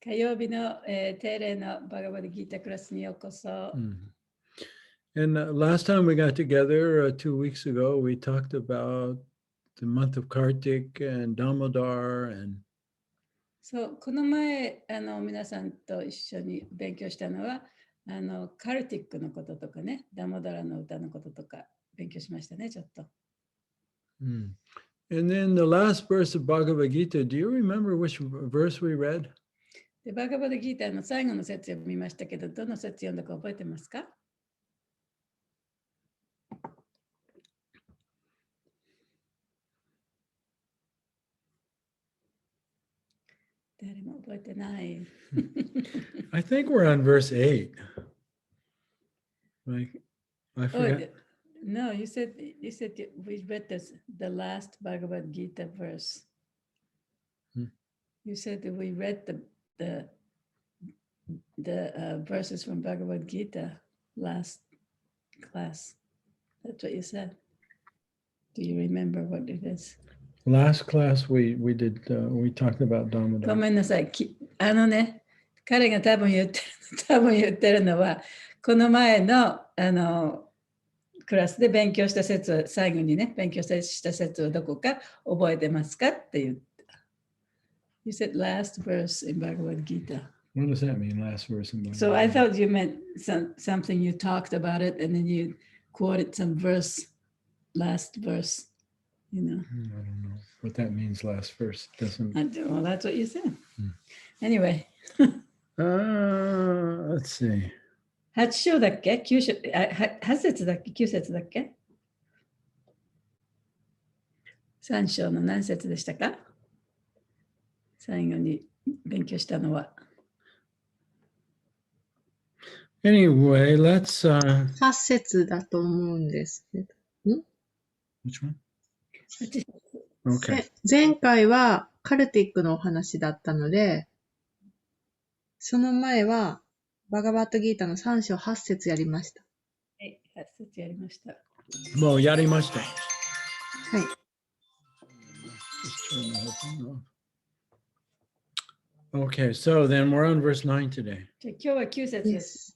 火曜日の、定例のバガバデギータクラスにようこそ。And last time we got together 2 weeks ago, we talked about the month of Kartik and Damodar and そう、この前皆さんと一緒に勉強したのはカルティックのこととかね、ダモダラの歌のこととか勉強しましたね、ちょっと。And then the last verse of Bhagavad-Gita, do you remember which verse we read? で、バガバデギータの最後の説を見ましたけど、どの説読んだか覚えてますか？誰も覚えてない。I think we're on verse 8. Like, I forgot. No, you said we read the last Bhagavad Gita verse. You said that we read the verses from Bhagavad Gita last class. That's what you said. Do you remember what it is? Last class we talked about ご Damodar. めんなさい。彼が多分言ってるのは、この前のクラスで勉強した説を、最後にね、勉強した説をどこか覚えてますかって言った。You said last verse in Bhagavad Gita. What does that mean, last verse in Bhagavad Gita? So I thought you meant something you talked about it and then you quoted some verse, last verse, you know. I don't know what that means, last verse. Doesn't. Well, that's what you said. Anyway. Let's see. 8章だっけ ?9 章、8節だっけ ?9 節だっけ ?3 章の何節でしたか？最後に勉強したのは。Anyway, let's 8節だと思うんですけど。which one? 8節。Okay. 前回はカルティックのお話だったので、その前はバガバットギータの3章8節やりました。はい、8節やりました。もうやりました。はい。Okay, so then we're on verse 9 today. じゃあ今日は9節です。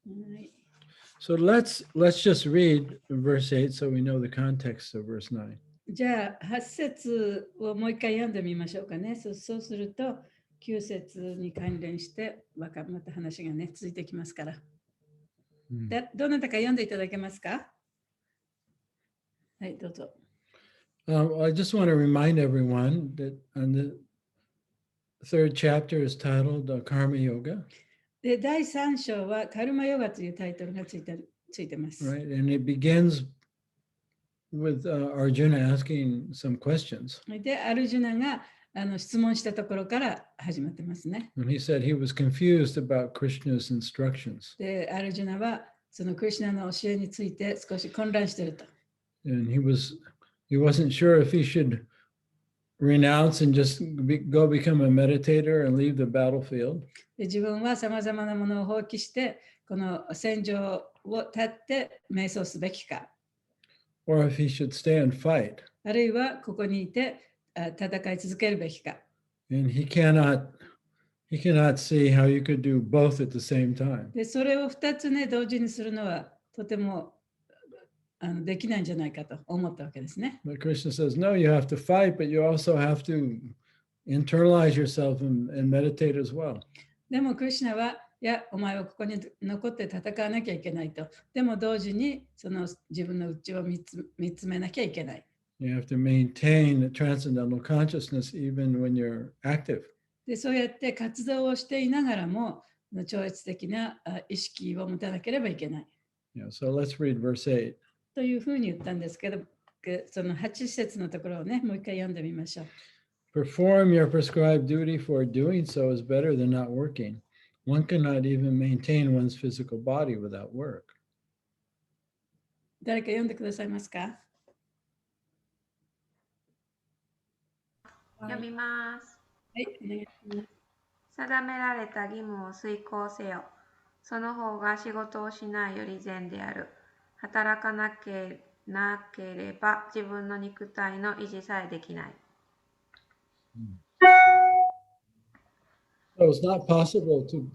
はい。So let's just read verse 8 so we know the context of verse 9. じゃあ8節をもう一回読んでみましょうかね。そうすると9節に関連してまた話がね続いてきますから。どなたか読んでいただけますか？はい、どうぞ。I just want to remind everyone that on the third chapter is titled Karma Yoga. で、第3章はカルマヨガというタイトルがついてます。Right, and it begins with Arjuna asking some questions. で、アルジュナが質問したところから始まってますね。And he said he was confused about Krishna's instructions. で、アルジュナはそのクリシュナの教えについて少し混乱していると。And he wasn't sure if he should renounce and just go become a meditator and leave the battlefield. で、自分はさまざまなものを放棄して、この戦場を立って瞑想すべきか。Or if he should stay and fight. あるいはここにいて戦い続けるべきか。And he cannot see how you could do both at the same time. で、それを2つね、同時にするのはとてもできないんじゃないかと思ったわけですね。But Krishna says, no, you have to fight, but you also have to internalize yourself and meditate as well. でもクリシュナは、いや、お前はここに残って戦わなきゃいけないと。でも同時にその自分の内を見つめなきゃいけない。You have to maintain the transcendental consciousness even when you're active. で、そうやって活動をしていながらも超越的な意識を持たなければいけない。Yeah, so let's read verse 8. というふうに言ったんですけど、その8節のところをね、もう一回読んでみましょう。Perform your prescribed duty, for doing so is better than not working. One cannot even maintain one's physical body without work. 誰か読んでくださいますか？読みます。はい、お願いします。定められた義務を遂行せよ。その方が仕事をしないより善である。働かなければ自分の肉体の維持さえできない。So it's not possible to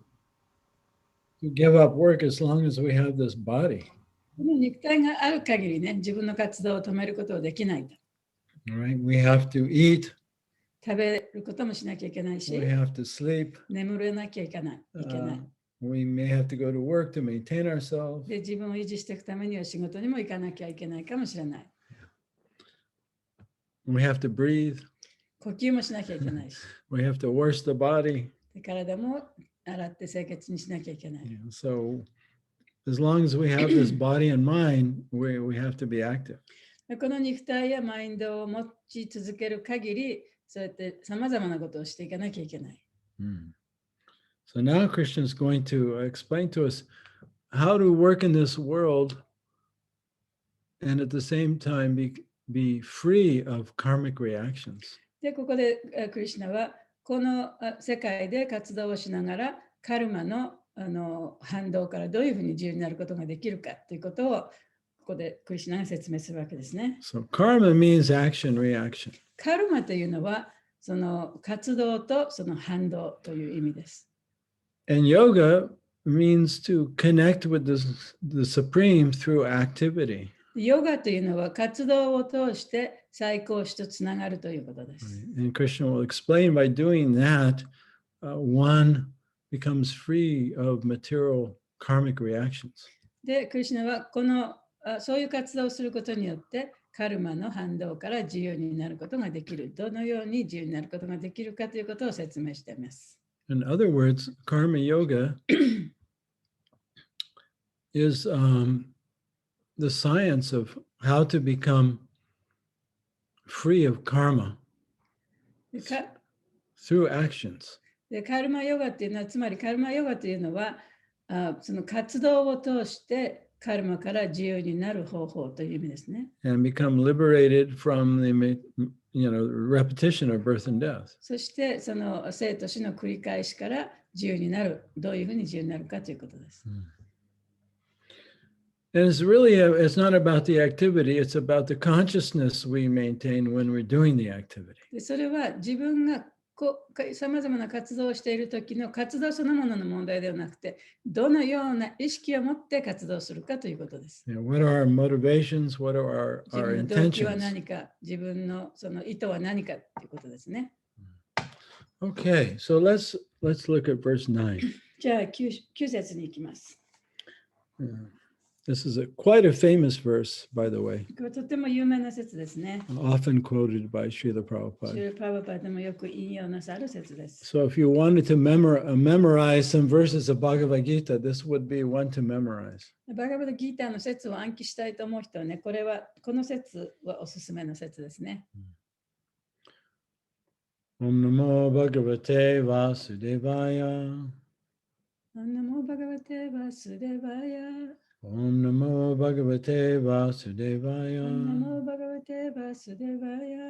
give up work as long as we have this body. この肉体がある限りね、自分の活動を止めることはできないと。All right? We have to eat, 食べることもしなきゃいけないし we、have to sleep, 眠れなきゃいけない。we may have to go to work to maintain ourselves. で、自分を維持していくためには仕事にも行かなきゃいけないかもしれない。We have to breathe, 呼吸もしなきゃいけないし、 we have to wash the body. で体も洗って清潔にしなきゃいけない。Yeah, so as long as we have this body and mind, we have to be active. この肉体やマインドを持ち続ける限り、そうやってさまざまなことをしていかなきゃいけない。So now Krishna is going to explain to us how to work in this world and at the same time be free of karmic reactions. で、ここでクリシュナはこの世界で活動をしながらカルマの反動からどういうふうに自由になることができるかということをここでクリシュナが説明するわけですね。So karma means action, reaction. カルマというのはその活動とその反動という意味です。And yoga means to connect with the Supreme through activity. ヨガというのは活動を通して最高主とつながるということです。And Krishna will explain by doing that, one becomes free of material karmic reactions. で、クリシュナはこのそういう活動をすることによってカルマの反動から自由になることができる。どのように自由になることができるかということを説明しています。In other words, karma yoga is the science of how to become free of karma で through actions. でカルマヨガっていうのは、つまりカルマヨガというのはその活動を通してカルマから自由になる方法という意味ですね。And become liberated from the repetition of birth and death. そしてその生と死の繰り返しから自由になる、どういうふうに自由になるかということです。And it's really, it's not about the activity, it's about the consciousness we maintain when we're doing the activity. でそれは自分がさまざまな活動をしている時の活動そのものの問題ではなくて、どのような意識を持って活動するかということです。What are our motivations? What are 自分 our の動機は intentions? 何か、自分のその意図は何かということですね。Okay, so let's look at verse 9. じゃあ 9節に行きます。This is quite a famous verse, by the way, これとても有名な説ですね。 often quoted by Srila シュ Prabhupada. ルパワパでもよく引用なさる説です。 So if you wanted to memorize some verses of Bhagavad-Gita, this would be one to memorize. バガバドギーターの説を暗記したいと思う人はね、この説はおすすめの説ですね。Om Namo Bhagavate Vasudevaya. ナモバガバテバスデバヤ。 Om Namo Bhagavate ナ Vasudevaya. モバガバテバスデバヤ。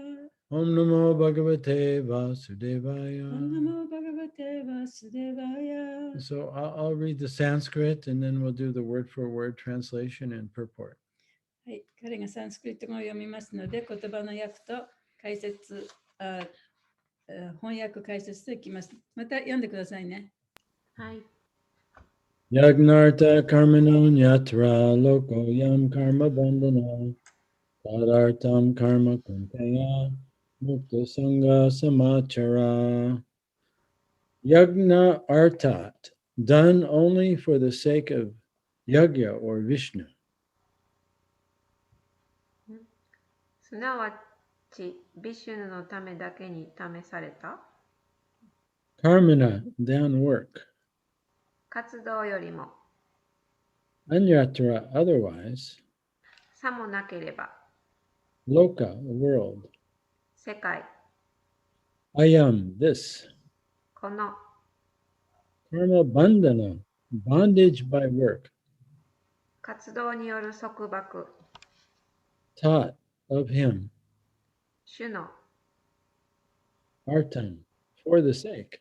Om Namo Bhagavate ナ Vasudevaya. モバガバテバスデバヤ。 So I'll read the Sanskrit and then we'll do the word for word translation and purport. はい、彼がサンスクリット語を読みますので、言葉の訳と解説、翻訳解説といきます。また読んでくださいね。はい。Yagnarta karmano nyatra loko yam karma bandhana tadartam karma kuntaya mukta sangha samachara. Yagna artat, done only for the sake of Yagya or Vishnu. すなわち、ビシュヌのためだけに試された Karmana, than work. 活動よりも、 Anyatra, otherwise. さもなければ、 Loka, world. 世界、 Ayam, this. この Karma bandhana, bondage by work. 活動による束縛、 Taught of him. 主の Artam, for the sake.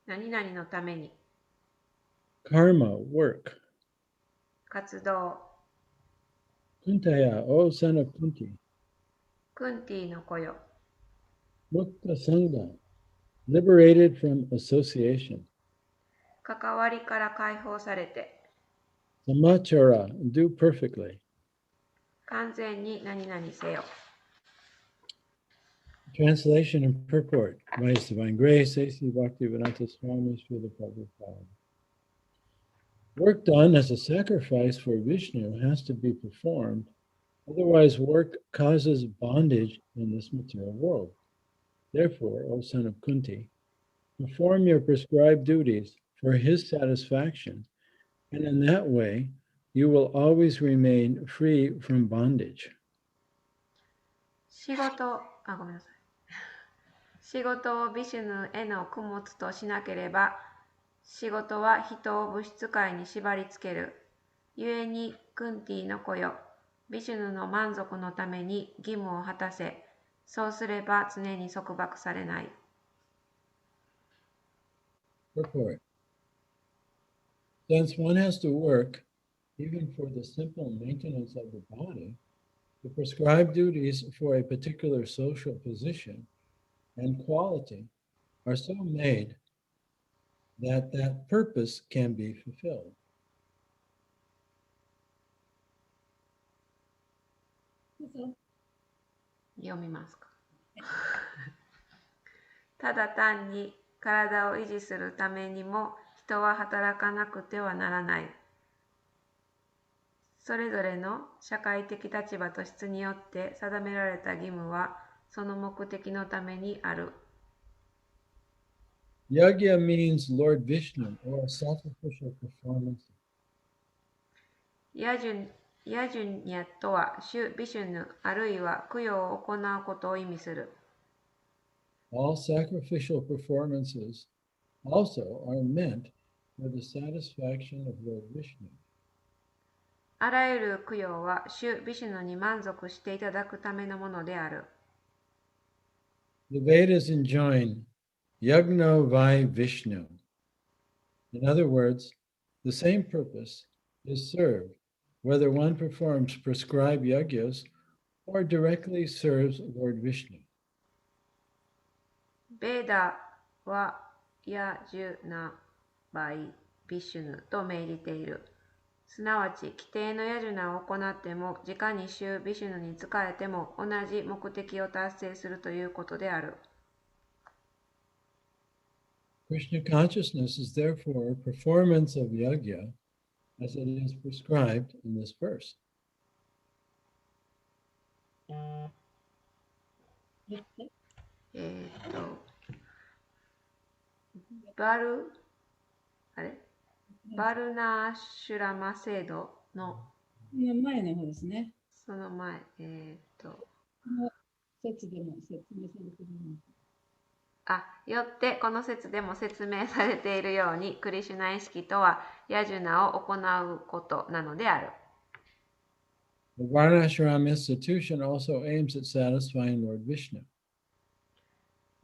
何々のために、 Karma, work. 活動、 Kuntaya, O son of Kunti. クンティの子よ、Mukta Sangha, liberated from association. 関わりから解放されて、Samachara, do perfectly. 完全に何々せよ。Translation and purport by His Divine Grace, A.C. Bhaktivedanta Swami Srila Prabhupada. Work done as a sacrifice for Vishnu has to be performed, otherwise work causes bondage in this material world. Therefore, O son of Kunti, perform your prescribed duties for his satisfaction, and in that way you will always remain free from bondage. 仕事をビシュヌへの供物としなければ、仕事は人を物質界に縛り付ける。故にクンティの子よ、ビシュヌの満足のために義務を果たせ。そうすれば常に束縛されない。Purport. Since one has to work, even for the simple maintenance of the body, the prescribed duties for a particular social position and quality are so made that that purpose can be fulfilled. 読みますか。ただ単に体を維持するためにも人は働かなくてはならない。それぞれの社会的立場と質によって定められた義務はその目的のためにある。Yagya means Lord Vishnu or sacrificial performance. ヤジュニャとは主ビシュヌあるいは供養を行うことを意味する。All sacrificial performances also are meant for the satisfaction of Lord Vishnu. あらゆる供養は主ビシュヌに満足していただくためのものである。The Vedas enjoin Yagno Vai Vishnu. In other words, the same purpose is served whether one performs prescribed yagyas or directly serves Lord Vishnu. ベーダはヤジュナバイビシュヌと命じている。すなわち、規定のヤジュナを行っても、直に主ビシュヌに仕えても同じ目的を達成するということである。Krishna consciousness is therefore a performance of yagya as it is prescribed in this verse. バルナーシュラマ制度の前の方ですね。その前、この説でも説明されているよってこの説でも説明されているように、クリシュナ意識とはヤジュナを行うことなのである。The Varnashram institution also aims at satisfying Lord Vishnu.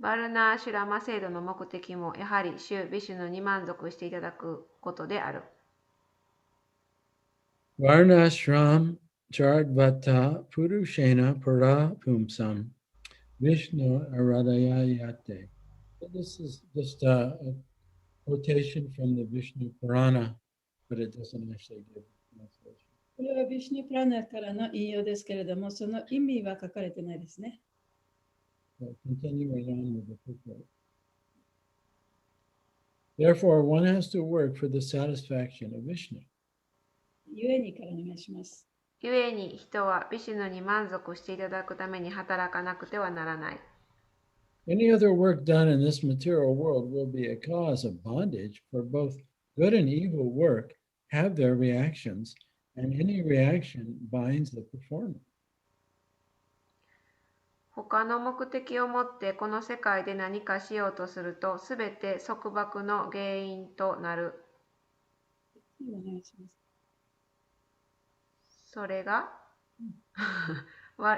バルナーシュラマ制度の目的もやはり主ビシュヌに満足していただくことである。Varnashram Chardvata Purushena Para Pumsam Vishnu Aradayayate. This is just a quotation from the Vishnu Purana, but it doesn't actually give translation. これはビシュニプラナからの引用ですけれども、その意味は書かれてないですね。So continuing on with the purport. Therefore, one has to work for the satisfaction of Vishnu. ゆえにからお願いします。ゆえに人はビシュヌに満足していただくために働かなくてはならない。Any other work done in this material world will be a cause of bondage, for both good and evil work have their reactions, and any reaction binds the performer. 他の目的をもってこの世界で何かしようとすると、すべて束縛の原因となる。お願いします。それが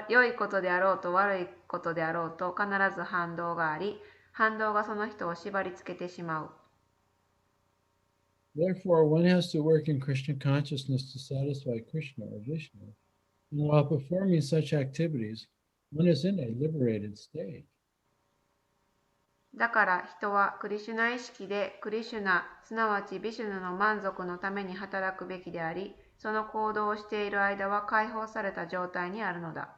良いことであろうと悪いことであろうと必ず反動があり、反動がその人を縛り付けてしまう。Therefore, one has to work in Krishna consciousness to satisfy Krishna or Vishnu. And while performing such activities, one is in a liberated state. だから人はクリシュナ意識でクリシュナ、すなわちビシュヌの満足のために働くべきであり、その行動をしている間は解放された状態にあるのだ。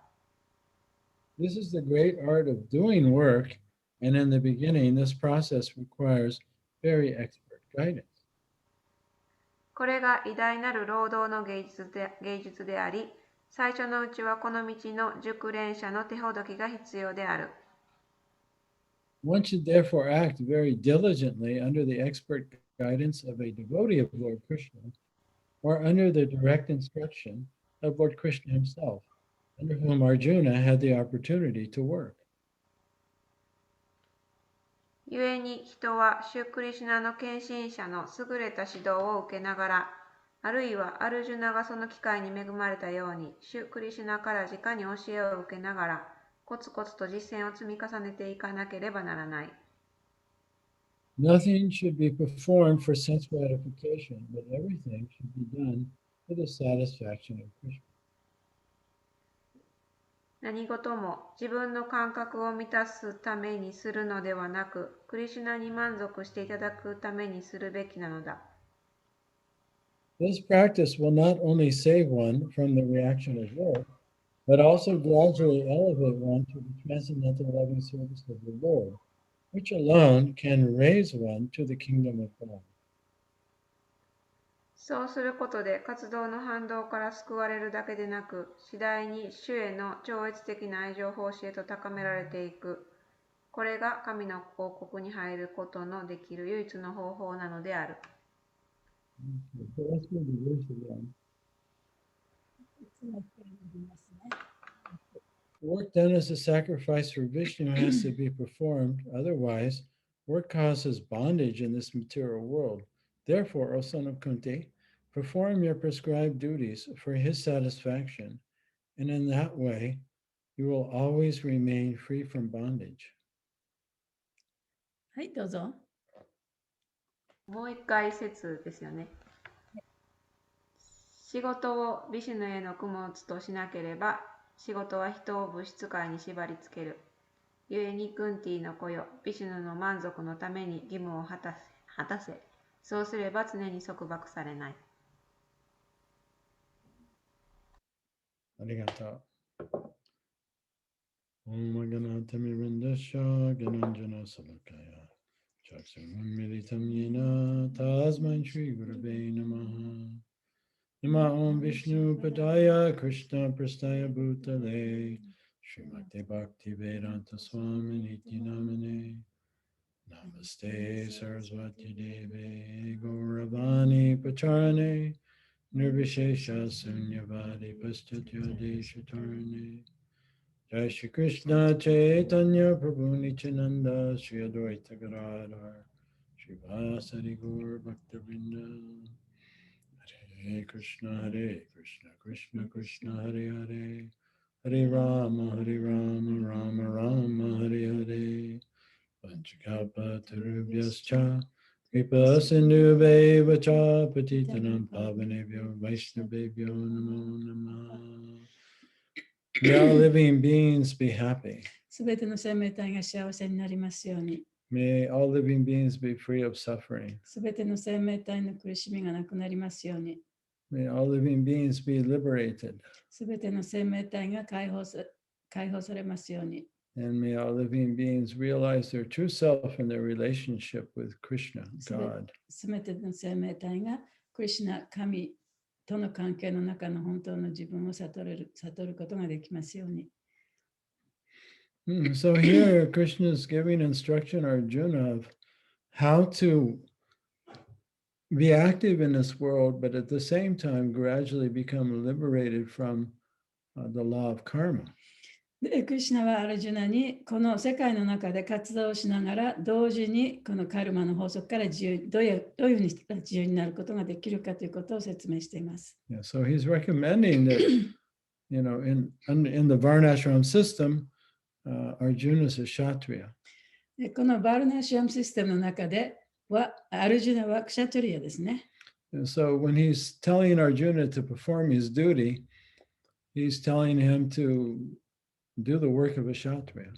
This is the great art of doing work, and in the beginning, this process requires very expert guidance. これが偉大なる労働の芸術であり、最初のうちはこの道の熟練者の手ほどきが必要である。One should therefore act very diligently under the expert guidance of a devotee of Lord Krishna, or under the direct instruction of Lord Krishna himself, under whom Arjuna had the opportunity to work. 故に人はシュクリシュナの献身者の優れた指導を受けながら、あるいはアルジュナがその機会に恵まれたように、シュクリシュナから直に教えを受けながら、コツコツと実践を積み重ねていかなければならない。Nothing should be performed for sense gratification, but everything should be done for the satisfaction of Krishna. 何事も自分の感覚を満たすためにするのではなく、クリシュナに満足していただくためにするべきなのだ。This practice will not only save one from the reaction of work, but also gradually elevate one to the transcendental loving service of the Lord, which alone can raise one to the kingdom of God. そうすることで活動の反動から救われるだけでなく、次第に主への超越的な愛情奉仕へと高められていく。これが神の王国に入ることのできる唯一の方法なのである。So let's read the verse again. Work done as a sacrifice for Vishnu has to be performed, otherwise, work causes bondage in this material world. Therefore, O son of Kunti, perform your prescribed duties for his satisfaction, and in that way, you will always remain free from bondage. はい、どうぞ。もう一回説ですよね。仕事をビシュヌへの供物としなければ、仕事は人を物質界に縛り付ける。故にクンティの子よ、ビシュヌの満足のために義務を果たせ。そうすれば常に束縛されない。ありがとう。Om Ganatami Rindasha Gananjana Salakaya Chaksamilitam Yena Tasman Shri Gurave Namaha Nama Om Vishnu Padaya Krishna Prastaya Bhutale Srimati Bhakti Vedanta Swami Niti Namane Namaste Saraswati Deve Gauravani Pacharane Nirvishesha Sunyavadi Paschatya Deshatarane Jai Shri Krishna Chaitanya Prabhu Nityananda Shri Advaita Gadadhar Shri Vasari Gaur Bhaktivinoda Hare Krishna Krishna Krishna Hare Hare Hare Rama Rama Rama Hare Hare Panchakapa Tarubhyascha Kripa Sindhuveva Cha Patitanam Pavanebhyo Vaishnavebhyo Namo Namah. May all living beings be happy. すべての生命体が幸せになりますように。May all living beings be free of suffering. すべての生命体の苦しみがなくなりますように。May all living beings be liberated. すべての生命体が解放されますように。And may all living beings realize their true self and their relationship with Krishna, す God. べての生命体がクリシュナ、神との関係の中の本当の自分を悟ることができますように。So here Krishna is giving instruction to Arjuna of how to be active in this world, but at the same time gradually become liberated from the law of karma. でクリシュナはアルジュナにこの世界の中で活動をしながら同時にこのカルマの法則からどういうふうにしたら自由になることができるかということを説明しています。Yeah, so he's recommending that, in the Varnashram system, Arjuna is a Kshatriya. でこのバルナシャムシステムの中ではアルジュナはクシャトリアですね。And so when he's telling Arjuna to perform his duty, he's telling him to do the work of a Kshatriya.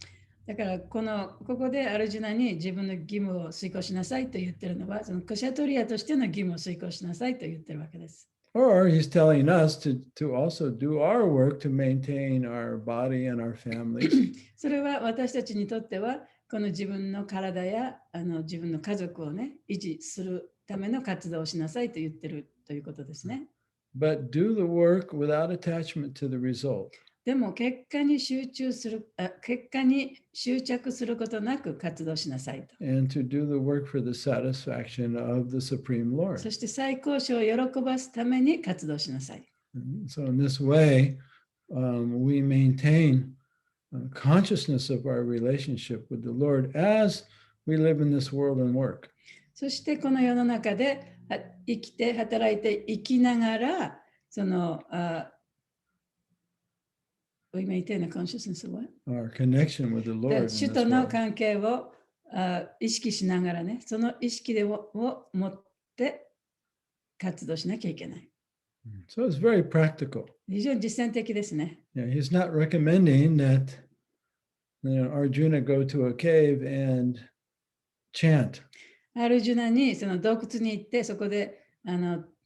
だからここでアルジュナに自分の義務を遂行しなさいと言ってるのは、そのクシャトリアとしての義務を遂行しなさいと言ってるわけです。Or he's telling us to also do our work to maintain our body and our families. それは私たちにとっては、この自分の体や自分の家族をね、維持するための活動をしなさいと言ってるということですね。But do the work without attachment to the result. でも結果に執着することなく活動しなさいと。And to do the work for the satisfaction of the Supreme そ Lord. して最高賞を喜ばすために活動しなさい。So in this way, we maintain consciousness of our relationship with the Lord as we live in this world and work. そしてこの世の中で生きて働いて生きながら、そのwe maintain a consciousness of what? Our connection with the Lord in 主 this との world. 関係を意識しながらね、その意識を持って活動しなきゃいけない。So it's very practical. 非常に実践的ですね。Yeah, he's not recommending that Arjuna go to a cave and chant. アルジュナにその洞窟に行ってそこで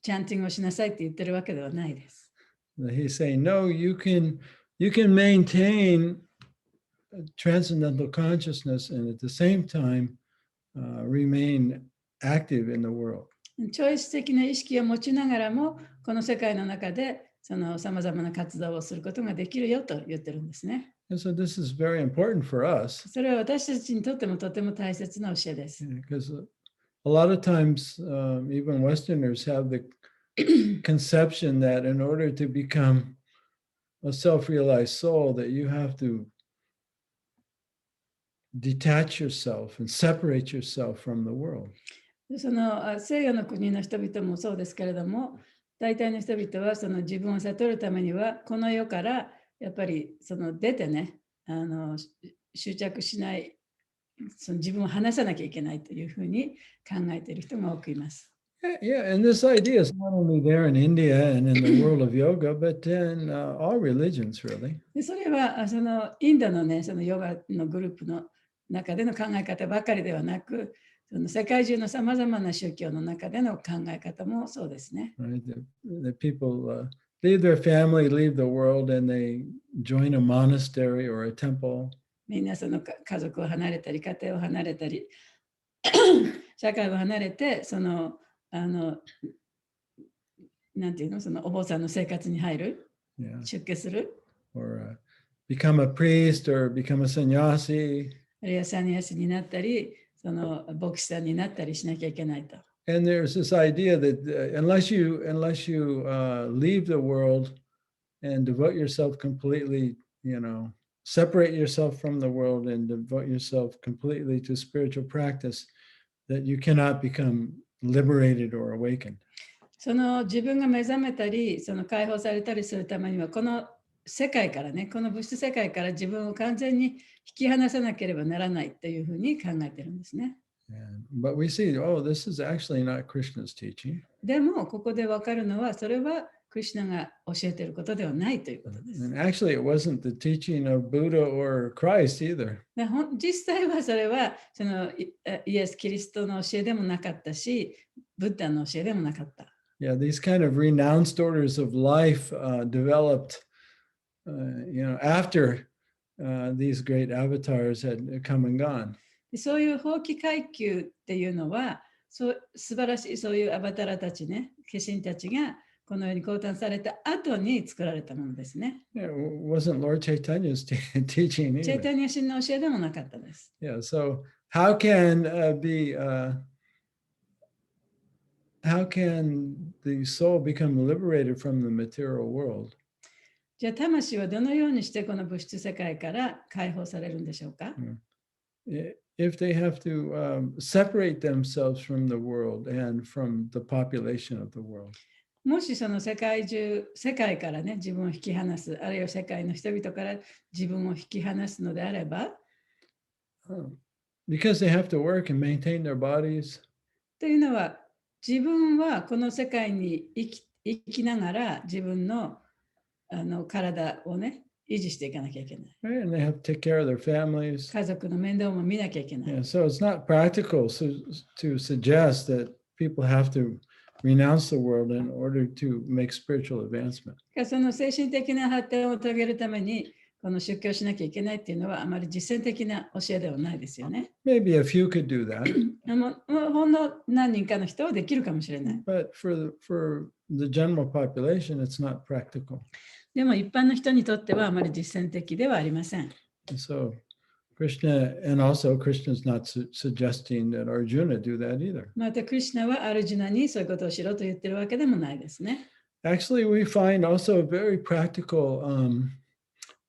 チャンティングをしなさいって言ってるわけではないです。He's saying, no, you can maintain transcendental consciousness and at the same time remain active in the world. 超越的な意識を持ちながらも、この世界の中でそのさまざまな活動をすることができるよと言ってるんですね。And so this is very important for us それは私たちにとってもとても大切な教えです。 because a lot of times even Westerners have the conception that in order to become a self-realized soul that you have to detach yourself and separate yourself from the world. その西洋の国の人々もそうですけれども、大体の人々はその自分を悟るためにはこの世からやっぱりその出てね、執着しない、その自分を離さなきゃいけないというふうに考えている人が多くいます。Yeah, and this idea is not only there in India and in the world of yoga, but in all religions, really. でそれはそのインドのね、そのヨガのグループの中での考え方ばかりではなく、その世界中のさまざまな宗教の中での考え方もそうですね。Right? The people leave their family, leave the world, and they join a monastery or a temple. みんなその家族を離れたり、家庭を離れたり、社会を離れて、そのなんていうの、そのお坊さんの生活に入る、Yeah. 出家する、Or become a priest or become a sannyasi. あるいはサニヤシになったり、その牧師さんになったりしなきゃいけないと。And there's this idea that unless you leave the world and devote yourself completely, separate yourself from the world and devote yourself completely to spiritual practice, that you cannot become liberated or awakened. その自分が目覚めたり、その解放されたりするためには、この世界からね、この物質世界から自分を完全に引き離さなければならないというふうに考えてるんですね。But we see, this is actually not Krishna's teaching. でも、ここで分かるのは、それはクリシュナが教えていることではないということです。And actually, it wasn't the teaching of Buddha or Christ either. 実際はそれはそのイエス・キリストの教えでもなかったし、ブッダの教えでもなかった。Yeah, these kind of renounced orders of life developed, after these great avatars had come and gone. そういう法規階級っていうのは、素晴らしいそういうアバタラたちね、化身たちがこのように降誕された後に作られたものですね。It wasn't Lord Chaitanya's teaching チェイ either. タニア神の教えでもなかったです。Yeah, so how can the soul become liberated from the material world? じゃあ魂はどのようにしてこの物質世界から解放されるんでしょうか？ If they have to separate themselves from the world and from the population of the world. もしその世界からね、自分を引き離す、あるいは世界の人々から自分を引き離すのであれば、because they have to work and maintain their bodies. というのは、自分はこの世界に生きながら自分の体をね、維持していかなきゃいけない。right? And they have to take care of their families. 家族の面倒も見なきゃいけない。Yeah, so it's not practical to suggest that people have to renounce the world in order to make spiritual advancement. その精神的な発展を遂げるために、この出家しなきゃいけないっていうのはあまり実践的な教えではないですよね。Maybe a few could do that. ほんの何人かの人はできるかもしれない。But for the general population, it's not practical. でも一般の人にとってはあまり実践的ではありません。So Krishna, and also Krishna's not suggesting that Arjuna do that either. またクリシュナはアルジュナにそういうことをしろと言ってるわけでもないですね。Actually, we find also a very practical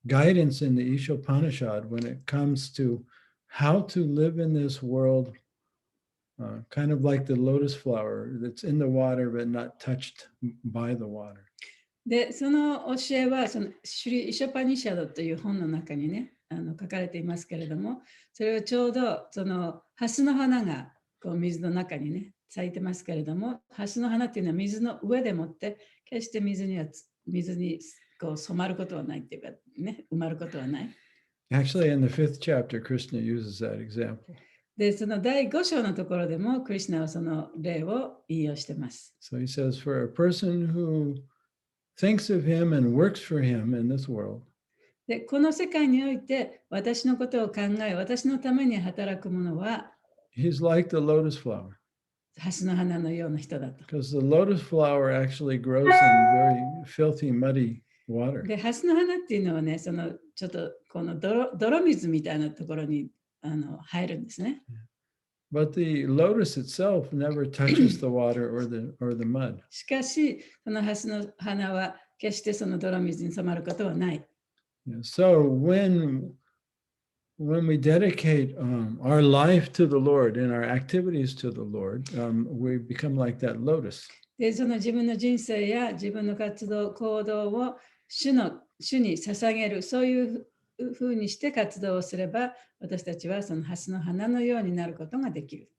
guidance in the Isha Upanishad when it comes to how to live in this world, kind of like the lotus flower that's in the water but not touched by the water. で、その教えはそのシュリ・イシャパニシャドという本の中にね、書かれていますけれども、それはちょうどそのハスの花がこう水の中にね、咲いてますけれども、ハスの花っていうのは水の上でもって決して水にこう染まることはないっていうかね、埋まることはない。Actually, in the 5th chapter, Krishna uses that example. で、その第5章のところでもクリシュナはその例を引用してます。So he says, for a person who thinks of him and works for him in this world, で、この世界において私のことを考え、私のために働く者は he's like the lotus flower. ハスの花のような人だと。Because the lotus flower actually grows in very filthy, muddy water. で、ハスの花っていうのはね、そのちょっとこの泥水みたいなところに入るんですね。But the lotus itself never touches the water or the mud. しかし、そのハスの花は決してその泥水に染まることはない。So when we dedicate our life to the Lord and our activities to the Lord, we become like that lotus. で、その自分の人生や自分の活動、行動を主に捧げる、そういうふうにして活動をすれば、私たちはそのハスの花のようになることができる。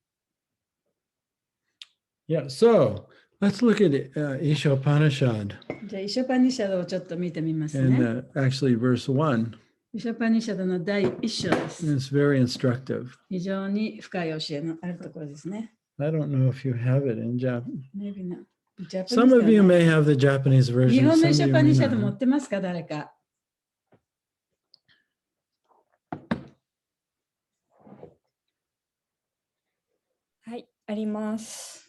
Yeah, so let's look at Isha Upanishad. じゃあ、イシャパニシャドをちょっと見てみますね。And actually, verse 1. イシャパニシャドの第1章です。It's very instructive. 非常に深い教えのあるところですね。I don't know if you have it in Japanese. Maybe not. Some of you may have the Japanese 日 version. 本の Some イシ of ャ you パ may ニシャド持 not. ってますか、誰か。はい、あります。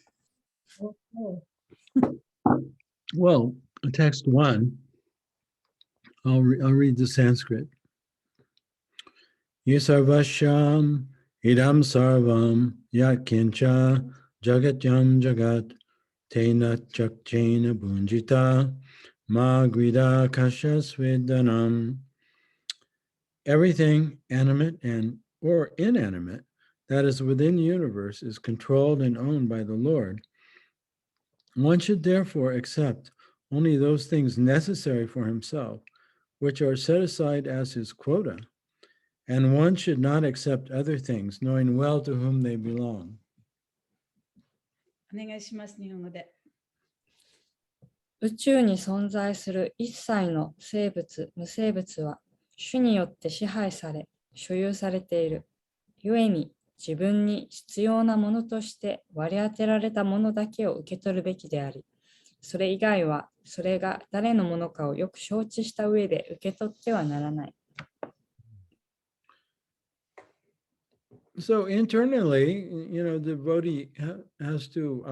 Well, text 1. I'll read the Sanskrit. Yisarvasham idam sarvam yatkincha jagatyam jagat tena chakchena bunjita magvida kashasvidanam. Everything animate and or inanimate that is within the universe is controlled and owned by the Lord. One should therefore accept only those things necessary for himself, which are set aside as his quota, and one should not accept other things, knowing well to whom they belong. お願いします、日本語で。宇宙に存在する一切の生物、無生物は主によって支配され、所有されている。故に自分に必要なものとして割り当てられたものだけを受け取るべきであり、それ以外はそれが誰のものかをよく承知した上で受け取ってはならない。So internally, the devotee has to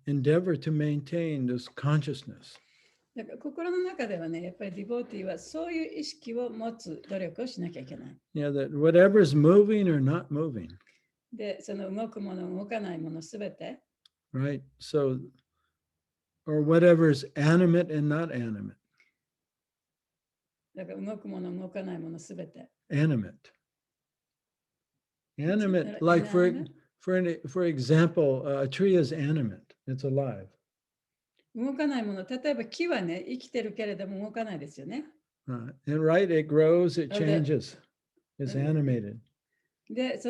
endeavor to maintain this consciousness. だから心の中ではね、やっぱりディボーティーはそういう意識を持つ努力をしなきゃいけない。Yeah, that whatever is moving or not moving. で、その動くもの、動かないものすべて。Right? So, or whatever is animate and not animate. だから動くもの、動かないものすべて。Animate. Animate, like for example, a tree is animate. It's alive. 動かないもの、例えば木はね、生きてるけれども動かないですよね。And right, it grows, it changes. It's animated. で、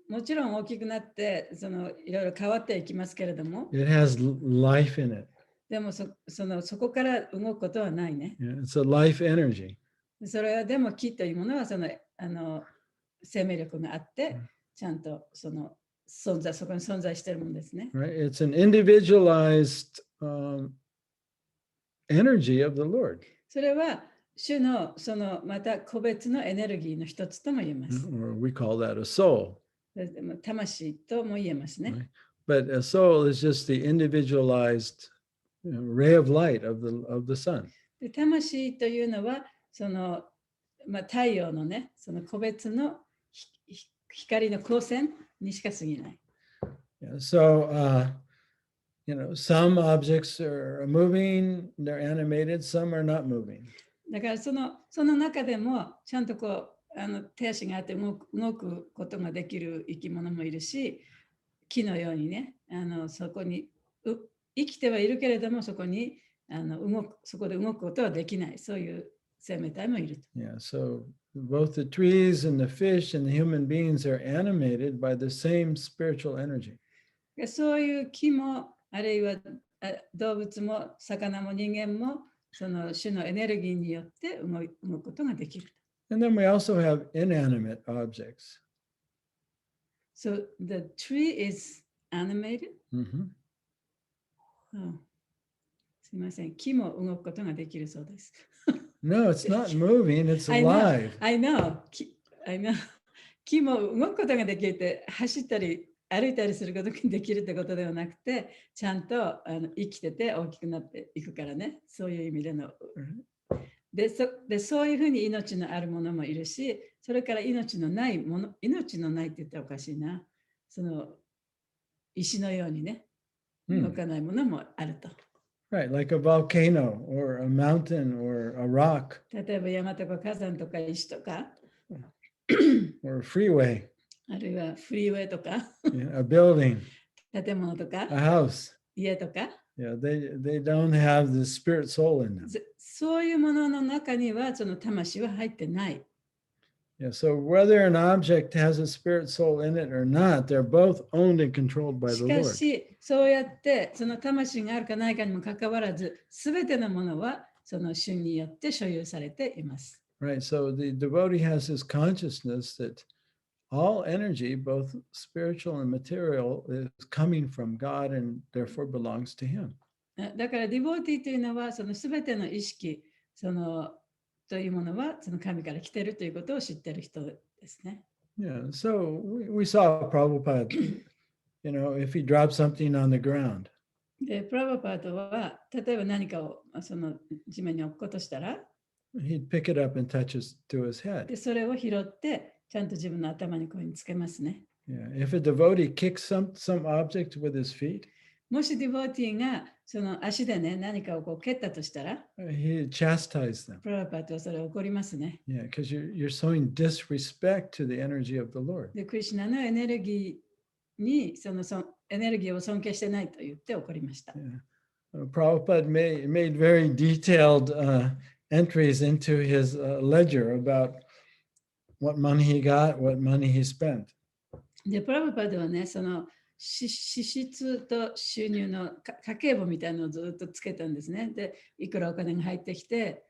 もちろん大きくなって、いろいろ変わっていきますけれども。It has life in it. でもそこから動くことはないね。Yeah, it's a life energy. それはでも木というものはその生命力があって、ちゃんとそこに存在しているものですね。Right? It's an individualized energy of the Lord. それは主のそのまた個別のエネルギーの一つとも言えます。Or we call that a soul. 魂とも言えますね。Right? But a soul is just the individualized ray of light of the sun. で魂というのはその、太陽のね、その個別の光の光線にしか過ぎない。Yeah, so, some objects are moving, they're animated, some are not moving. だからその中でもちゃんと手足があって動くことができる生き物もいるし、木のようにね、そこに生きてはいるけれどもそこにそこで動くことはできない、そういう生命体もいると。Yeah, so both the trees and the fish and the human beings are animated by the same spiritual energy. そういう木もあるいは動物も魚も人間もその種のエネルギーによって動くことができる。And then we also have inanimate objects. So the tree is animated? Mm-hmm. すみません、木も動くことができるそうです。No, it's not moving, it's alive. I know. 木も動くことができるって走ったり歩いたりすることができるってことではなくて、ちゃんと生きてて大きくなっていくからね、そういう意味での。でそういうふうに命のあるものもいるし、それから命のないもの、命のないって言ったらおかしいな、その石のようにね、動かないものもあると。Right, like a volcano or a mountain or a rock. 例えば山とか火山とか石とか、or a freeway. あるいはフリーウェイとか、a building. 建物とか、a house. 家とか。Yeah, they don't have the spirit soul in them. そういうものの中にはその魂は入ってない。Yeah, so whether an object has a spirit soul in it or not, they're both owned and controlled by the しか Lord. し、そうやってその魂があるかないかにもかかわらず、すべてのものはその主によって所有されています。Right, so the devotee has this consciousness that all energy, both spiritual and material, is coming from God and therefore belongs to Him. だからディボーティーというのはそのすべての意識というものはその神から来ているということを知っている人ですね。Yeah, so we saw Prabhupada, if he dropped something on the ground. で、プラバパートは例えば何かをその地面に置くことしたら、he'd pick it up and touch it to his head. でそれを拾ってちゃんと自分の頭にこういうにつけますね。Yeah, if a devotee kicks some object with his feet, もしディボーティーがその足でね何かをこう蹴ったとしたら、he chastised them. プラバパートはそれ怒りますね。Yeah, because you're showing disrespect to the energy of the Lord. で、クリシュナのエネルギーにそのエネルギーを尊敬してないと言って怒りました。Yeah. Prabhupada made very detailed entries into his ledger about what money he got, what money he spent. で、プラバパートはね、その支出と収入の家計簿みたいなのをずっとつけたんですね。で、いくらお金が入ってきて、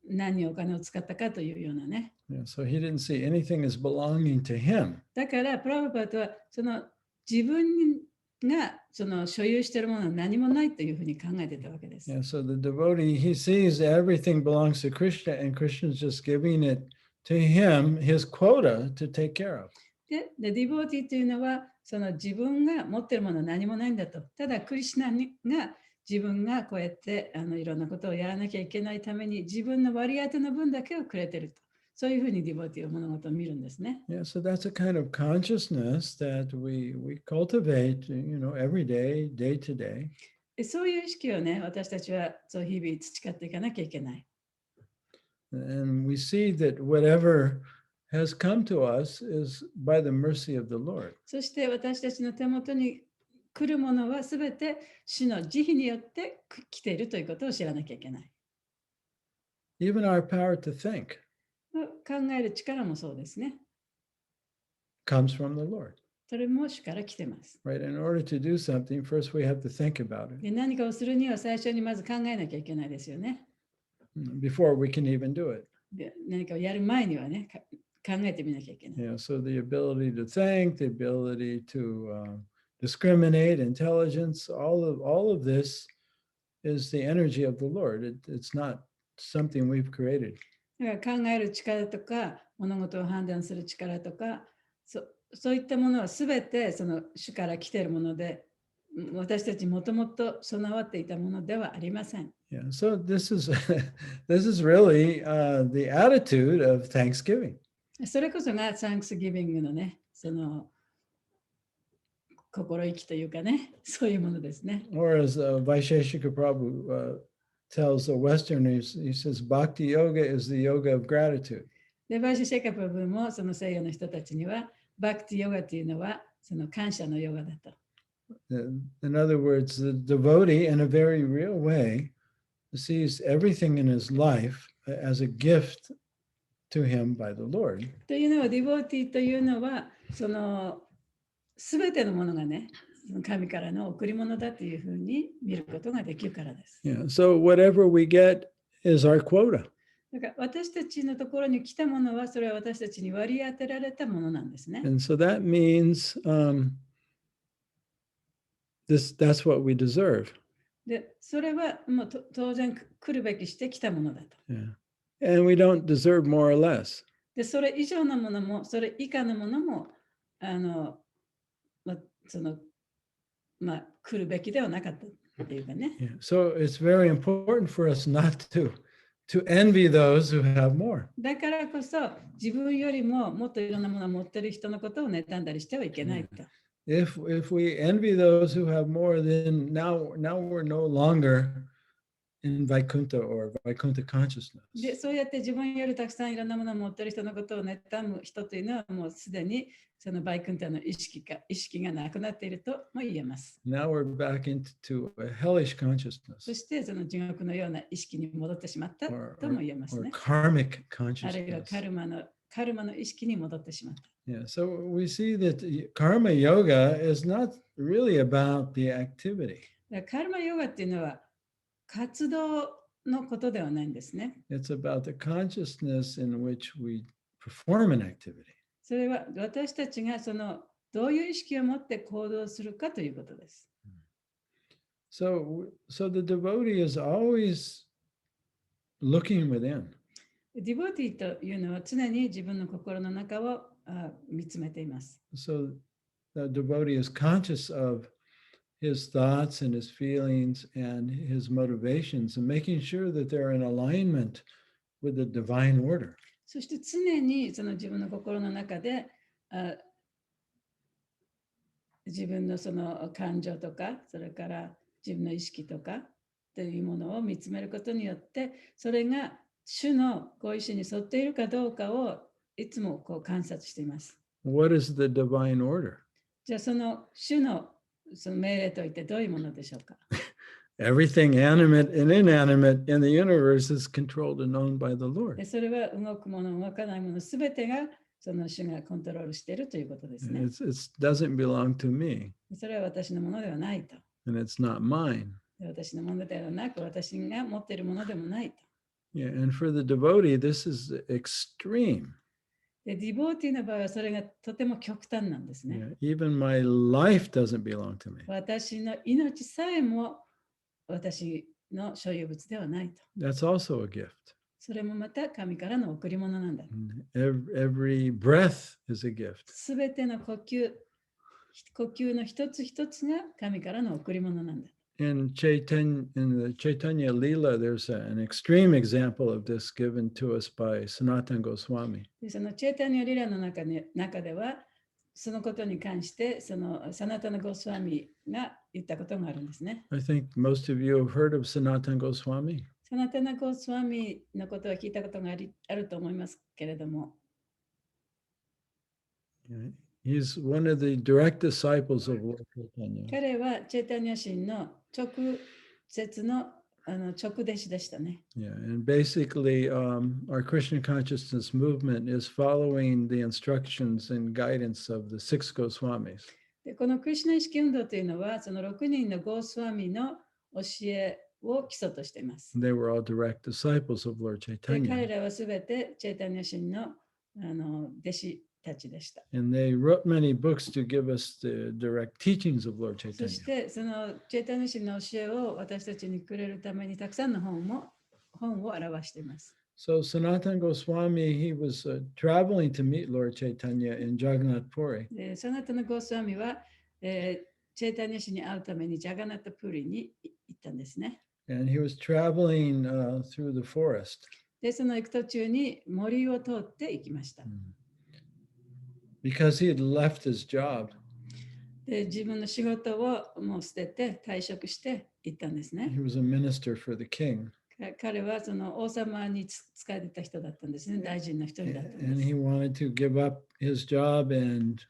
何にお金を使ったかというようなね。Yeah, so he didn't see anything as belonging to him. だから、プラバパートはその自分がその所有しているものは何もないというふうに考えてたわけです。Yeah, so the devotee, he sees everything belongs to Krishna and Krishna's just giving it to him, his quota to take care of. で、ディボーティーというのは、その自分が持っているものは何もないんだと。ただ、クリシュナが自分がこうやっていろんなことをやらなきゃいけないために、自分の割り当ての分だけをくれていると。そういうふうにディボーティーは物事を見るんですね。Yeah, so that's a kind of consciousness that we cultivate, every day, day to day. そういう意識をね、私たちはそう日々培っていかなきゃいけない。And we see that whatever has come to us is by the mercy of the Lord. そして私たちの手元に来るものはすべて主の慈悲によって来ているということを知らなきゃいけない。Even our power to think 考える力もそうですね。comes from the Lord. それも主から来てます。Right? In order to do something, first we have to think about it で、何かをするには最初にまず考えなきゃいけないですよね。before we can even do it. で何かをやる前にはね、考えてみなきゃいけない。You know, so the ability to think, the ability to discriminate, intelligence, all of this is the energy of the Lord. It's not something we've created. だから考える力とか、物事を判断する力とか、そういったものはすべてその主から来ているもので、私たちもともと備わっていたものではありません。Yeah, so this is this is really the attitude of Thanksgiving. それこそが Thanksgiving のね、その心意気というかね、そういうものですね。Or as Vaisheshika Prabhu tells the Westerners, he says, Bhakti Yoga is the yoga of gratitude. で、バイシェシェカプブもその西洋の人たちには、バクティヨガというのはその感謝のヨガだと。In other words, the devotee, in a very real way, sees everything in his life as a gift to him by the Lord. というのは、ディボーティーというのは、そのすべてのものがね、神からの贈り物だというふうに見ることができるからです。Yeah, so whatever we get is our quota. だから私たちのところに来たものは、それは私たちに割り当てられたものなんですね。And so that means that's what we deserve. で、それはもう当然来るべきしてきたものだと。Yeah. And we don't deserve more or less. で、それ以上のものも、それ以下のものも、来るべきではなかったっていうかね。Yeah. So it's very important for us not to envy those who have more. だからこそ、自分よりももっといろんなものを持っている人のことを妬んだりしてはいけないと。If we envy those who have more, then now we're no longer in Vaikuntha or Vaikuntha consciousness. で、そうやって自分よりたくさんいろんなものを持っている人のことを妬む人というのはもうすでにそのバイクンタの意識がなくなっているとも言えます。Now we're back into a hellish consciousness. そしてその地獄のような意識に戻ってしまったとも言えますね。Karmic あるいは consciousness. カルマの意識に戻ってしまった。Yeah, so we see that karma yoga is not really about the activity. カルマヨガっていうのは活動のことではないんですね。It's about the consciousness in which we perform an activity. それは私たちがそのどういう意識を持って行動するかということです。So the devotee is always looking within. ディボティというのは常に自分の心の中を見つめています。So the devotee is conscious of his thoughts and his feelings and his motivations and making sure that they're in alignment with the divine order. そして常にその自分の心の中で自分のその感情とか、それから自分の意識とかというものを見つめることによって、それが主のご意志に沿っているかどうかをいつもこう観察しています。What is the divine order? じゃあその主のその命令といってどういうものでしょうか？ Everything animate and inanimate in the universe is controlled and owned by the Lord. それは動くもの、動かないものすべてがその主がコントロールしているということですね。It doesn't belong to me. それは私のものではないと。And it's not mine. 私のものではなく、私が持っているものでもないと。Yeah, and for the devotee, this is extreme. で、ディボーティーの場合はそれがとても極端なんですね。Yeah, even my life doesn't belong to me. 私の命さえも私の所有物ではないと。That's also a gift. それもまた神からの贈り物なんだ。Every breath is a gift. すべての呼吸の一つ一つが神からの贈り物なんだ。In the Chaitanya Leela, there's an extreme example of this given to us by Sanatana Goswami. でそのチェータニアリラの中では、そのことに関して、そのサナタナ・ゴスワミが言ったことがあるんですね。I think most of you have heard of Sanatana Goswami. サナタナ・ゴスワミのことは聞いたことがあると思いますけれども、He's one of the direct disciples of Lord Chaitanya. 彼はチェータニア神の直接の直弟子でしたね。Yeah, and basically, our Krishna consciousness movement is following the instructions and guidance of the 6 Goswamis. でこのクリシュナ意識運動というのは、その6人のゴースワミの教えを基礎としています。 They were all direct disciples of Lord で彼 Chaitanya. らはすべてチェイタニア神の弟子たちでした。 And they wrote many books to give us the direct teachings of Lord そ Chaitanya. してそのチェイタニア神の教えを私たちにくれるためにたくさんの本を表しています。 So Sanatana Goswami, he was traveling to meet Lord Chaitanya in Jagannath Puri. でその他のゴスワミは、チェイタニア神に会うためにジャガナタプリに行ったんですね。 And he was traveling through the forest. で、その行く途中に森を通って行きました。 Because he had left his job. で、自分の仕事をもう捨てて退職して行ったんですね。 He was a minister for the king. 彼はその王様に仕えてた人だったんですね。大臣の一人だったん And です。 he wanted to give up his job and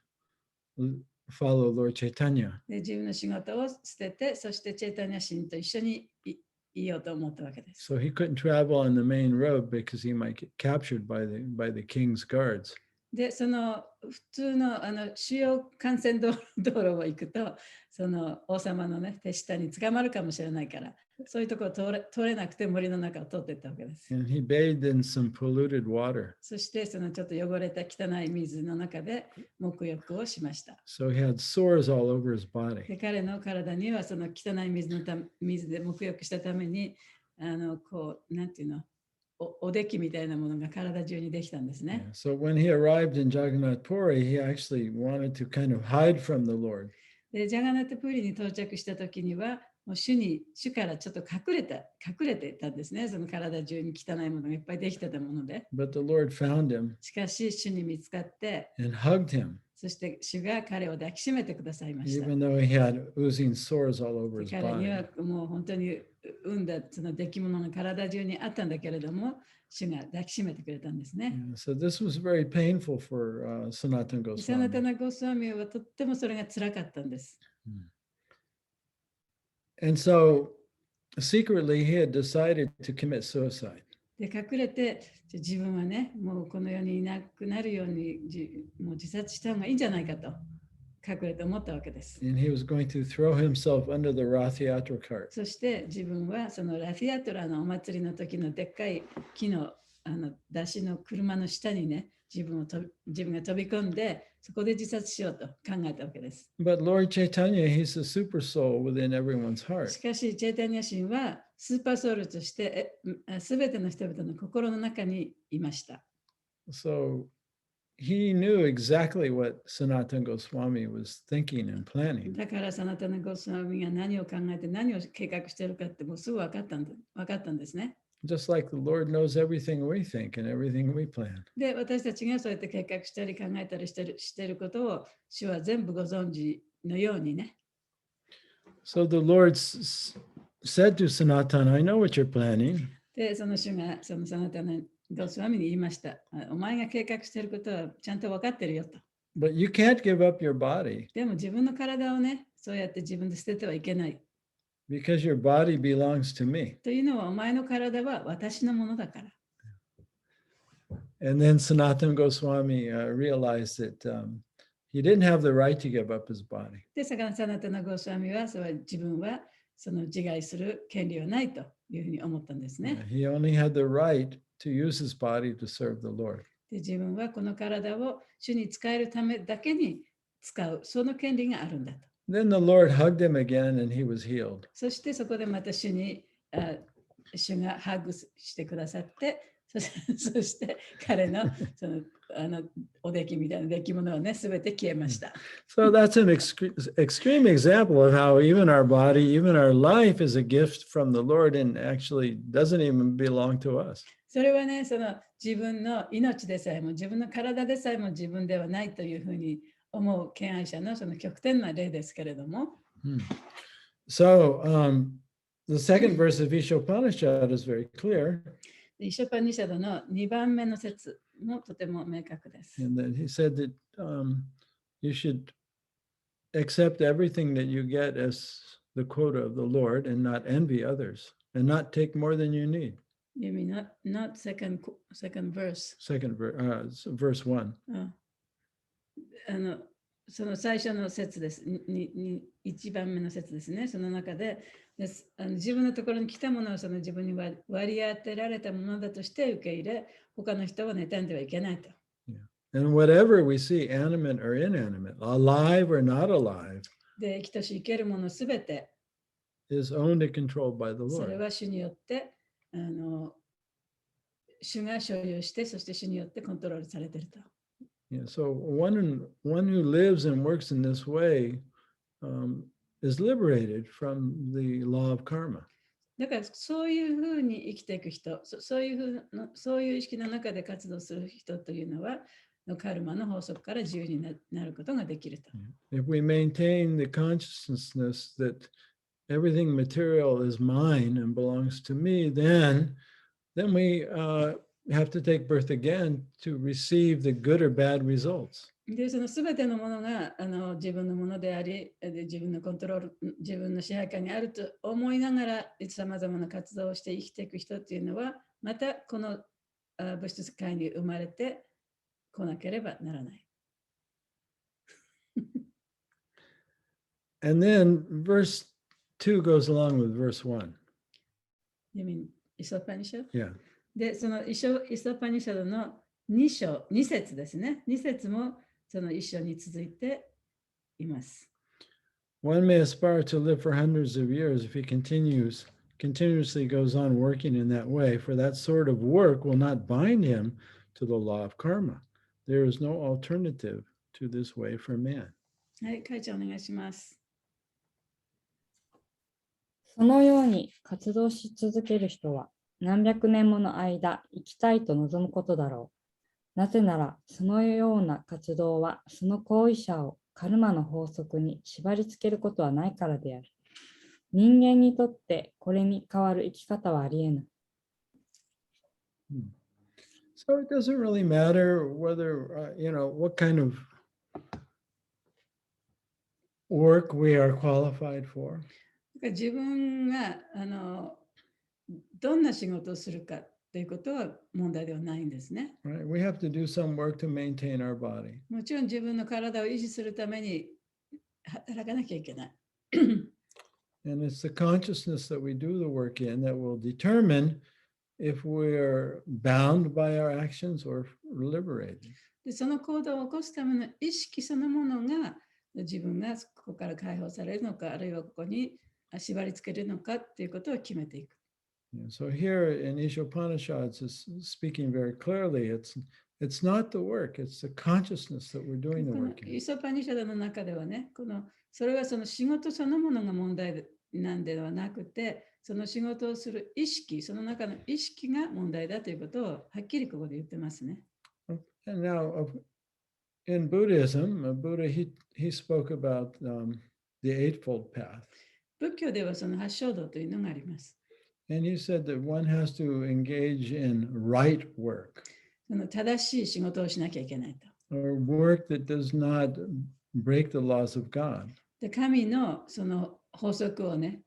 follow Lord Chaitanya. で、自分の仕事を捨てて、そしてチェイタニア神と一緒にいようと思ったわけです。 So he couldn't travel on the main road because he might get captured by the king's guards. で、その普通の主要幹線道路を行くと、その王様のね、手下に捕まるかもしれないから、そういうところを通れなくて森の中を通っていったわけです。 And he bathed in some polluted water. そしてそのちょっと汚れた汚い水の中で沐浴をしました。 So he had sores all over his body. で、彼の体にはその汚い水で沐浴したために、こう、なんていうの、おできみたいなものが体中にできたんですね。 So when he arrived in Jagannath Puri, he actually wanted to kind of hide from the Lord. で、ジャガナタプリに到着した時には、もう主からちょっと隠れていたんですね。その体中に汚いものがいっぱいできてたもので。 But the Lord found him しかし、主に見つかって、 and hugged him, そして主が彼を抱きしめてくださいました。 even though he had oozing sores all over his 彼に body. はもう本当に産んだその出来物が体中にあったんだけれども、主が抱きしめてくれたんですね。 Yeah, so this was very painful for Sanatana サナタ Goswami. ナゴスワミはとってもそれが辛かったんです。 And so secretly he had decided to commit suicide. で、隠れて自分はね、もうこの世にいなくなるようにもう自殺した方がいいんじゃないかと隠れて思ったわけです。 And he was going to throw himself under the Rath Yatra cart. そして自分はそのラフィアトラのお祭りの時のでっかい木の出しの車の下にね、自分が飛び込んで、そこで自殺しようと考えたわけです。 But Lord Chaitanya, he's the super soul within everyone's し heart. かし、チェイタニア神はスーパーソウルとしてすべての人々の心の中にいました。 So he knew exactly what Sanatana Goswami was thinking and planning. だから、サナタナゴスワミが何を考えて何を計画しているかってもうすぐ分かったんですね。 Just like the Lord knows everything we think and everything we plan. で、私たちがそうやって計画したり考えたりしていることを主は全部ご存知のようにね。 So the Lord said to Sanatana, I know what you're planning. で、その主がそのサナタナゴスワミに言いました。お前が計画していることはちゃんと分かってるよと。 But you can't give up your body でも自分の体をね、そうやって自分で捨ててはいけない。 because your body belongs to me. というのは、お前の体は私のものだから。 And then Sanatana Goswami realized that he didn't have the right to give up his body. で、サナタナゴスワミは自分はその自害する権利はないというふうに思ったんですね。 He only had the right to use his body to serve the Lord. で、自分はこの体を主に使えるためだけに使う、その権利があるんだと。 Then the Lord hugged him again and he was healed. そしてそこでまた主がハグしてくださって、そして彼のそのおできみたいな出来物はね、すべて消えました。 So that's an extreme example of how even our body, even our life is a gift from the Lord and actually doesn't even belong to us. それはね、その自分の命でさえも、自分の体でさえも自分ではないというふうに思う敬愛者のその極端な例ですけれども。So the second verse of Isha Upanishad is very clear. イシャパニシャドの2番目の説もとても明確です。 And that he said that you should accept everything that you get as the quota of the Lord and not envy others and not take more than you need. You mean not second verse. Second verse 1. その最初の説です。1番目の説ですね。その中で自分のところに来たものをその自分に割り当てられたものだとして受け入れ、他の人を妬んではいけないと。And whatever we see, animate or inanimate, alive or not alive, で、生きとし生けるものすべて、is owned and controlled by the それ Lord. は主によって主が所有して、そして主によってコントロールされていると。Yeah, so one who lives and works in this way is liberated from the law of karma. だからそういうふうに生きていく人、そういう意識の中で活動する人というのは、カルマの法則から自由になることができると。If we maintain the consciousness that everything material is mine and belongs to me, then we have to take birth again to receive the good or bad results. で、そのすべてのものが自分のものであり、自分のコントロール、自分の支配下にあると思いながら、さまざまな活動をして生きていく人っていうのは、またこの物質界に生まれてこなければならない。And then verse 2 goes along with verse 1. You mean イソパニシャド？ Yeah. で、そのイソパニシャドの2節ですね。2節もその一緒に続いています。One may aspire to live for hundreds of years if he continuously goes on working in that way, for that sort of work will not bind him to the law of karma. There is no alternative to this way for man. はい、会長お願いします。そのように活動し続ける人は何百年もの間生きたいと望むことだろう。なぜならそのような活動はその行為者をカルマの法則に縛り付けることはないからである。人間にとってこれに代わる生き方はありえない。So it doesn't really matter whether, what kind of work we are qualified for. 自分がどんな仕事をするかということは問題ではないんですね。Right? We have to do some work to maintain our body. もちろん自分の体を維持するために働かなきゃいけない。And it's the consciousness that we do the work in that will determine if we're bound by our actions or liberated. で、その行動を起こすための意識そのものが自分がここから解放されるのか、あるいはここに縛り付けるのかということを決めていく。So here in Isha Upanishad, it's speaking very clearly. It's not the work, it's the consciousness that we're doing the work in. イソパニシャドの中ではね、それはその仕事そのものが問題なんではなくて、その仕事をする意識、その中の意識が問題だということをはっきりここで言ってますね。And now, in Buddhism, Buddha, he spoke about the Eightfold Path. 仏教ではその八正道というのがあります。And he said that one has to engage in right work. その正しい仕事をしなきゃいけないと。Or work that does not break the laws of God. で、神のその法則をね、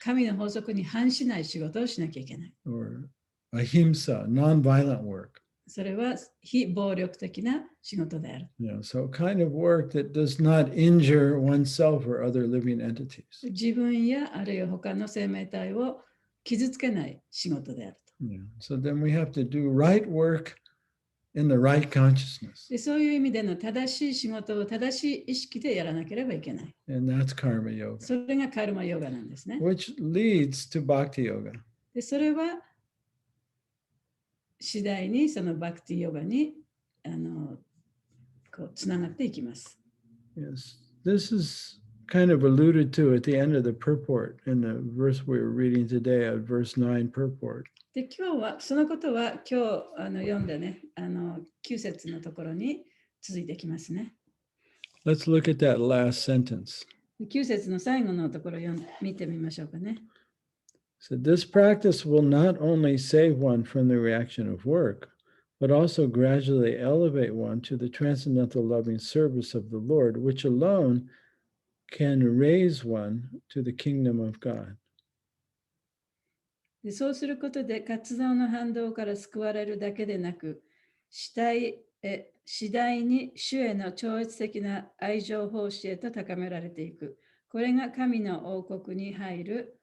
神の法則に反しない仕事をしなきゃいけない。Or ahimsa, non-violent work. それは非暴力的な仕事である。So kind of work that does not injure oneself or other living entities. 自分やあるいは他の生命体を傷つけない仕事であると。So then we have to do right work in the right consciousness. で、そういう意味での正しい仕事を正しい意識でやらなければいけない。And that's karma yoga. それがカルマヨガなんですね。Which leads to bhakti yoga. で、それは次第にそのバクティヨガにこうつながっていきます。Yes, this is kind of alluded to at the end of the purport in the verse we were reading today, at verse 9 purport. で、今日はそのことは今日読んだね、9節のところに続いてきますね。Let's look at that last sentence. 9節の最後のところを見てみましょうかね。So this practice will not only save one from the reaction of work, but also gradually elevate one to the transcendental loving service of the Lord, which alone can raise one to the kingdom of God. で、そうすることで活動の反動から救われるだけでなく、次第に主への超越的な愛情奉仕へと高められていく。これが神の王国に入る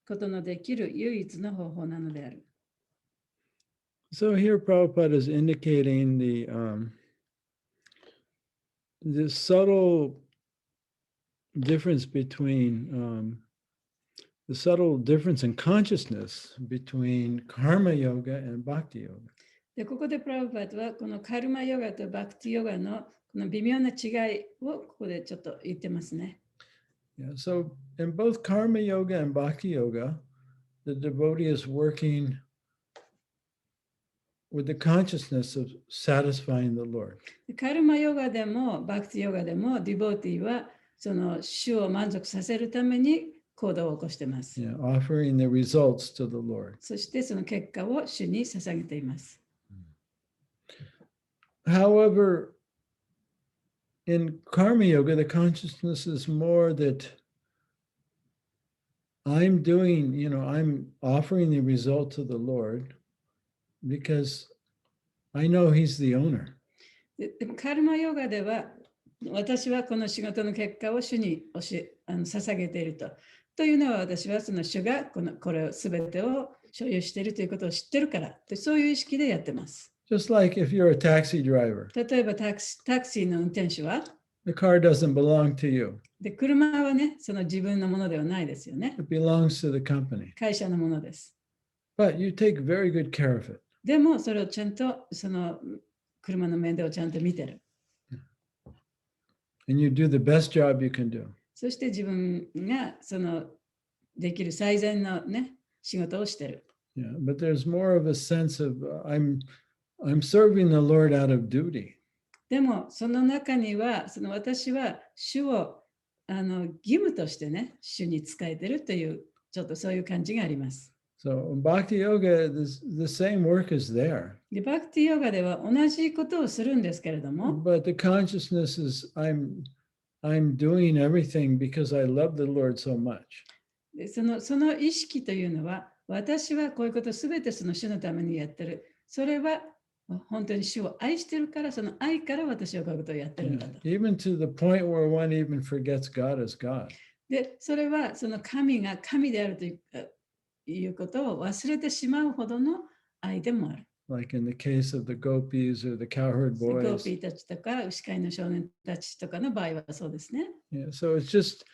ことのできる唯一の方法なのである。So here Prabhupada is indicating the subtle difference between the subtle difference in consciousness between karma yoga and bhakti yoga. で、ここでプラブパートはこのカルマヨガとバクティヨガのこの微妙な違いをここでちょっと言ってますね。Yeah, so in both karma yoga and bhakti yoga, the devotee is working with the consciousness of satisfying the Lord. カルマヨガでもバクティヨガでもディボーティーはその主を満足させるために行動を起こしています。Yeah, offering the results to the Lord. そしてその結果を主に捧げています。However, in karma yoga, the consciousness is more that I'm doing, I'm offering the result to the Lord because I know He's the owner. でもカルマヨガでは私はこの仕事の結果を主に捧げていると。というのは私はその主がこれを全てを所有しているということを知ってるからと、そういう意識でやってます。Just like if you're a taxi driver, 例えばタクシーの運転手は the car doesn't belong to you. で車はね、その自分のものではないですよね。It belongs to the company. 会社のものです。But you take very good care of it. でもそれをちゃんとその車の面倒をちゃんと見てる。And you do the best job you can do. そして自分がそのできる最善のね、仕事をしてる。Yeah, but there's more of a sense of I'm serving the Lord out of duty. でもその中にはその私は主を義務としてね、主に仕えてるというちょっとそういう感じがあります。So in Bhakti Yoga, the same work is there. でバクティヨガでは同じことをするんですけれども、But the consciousness is I'm doing everything because I love the Lord so much. でその意識というのは、私はこういうことをすべてその主のためにやってる。それは本当に主を愛してるから、その愛から私はこういうことをやってるんだと。Even to the point where one even forgets God as God. で、それはその神が神であるということを忘れてしまうほどの愛でもある。Like in the case of the gopis or the cowherd ゴー boys. ピーたちとか牛飼いの少年たちとかの場合はそうですね。Yeah, so it's just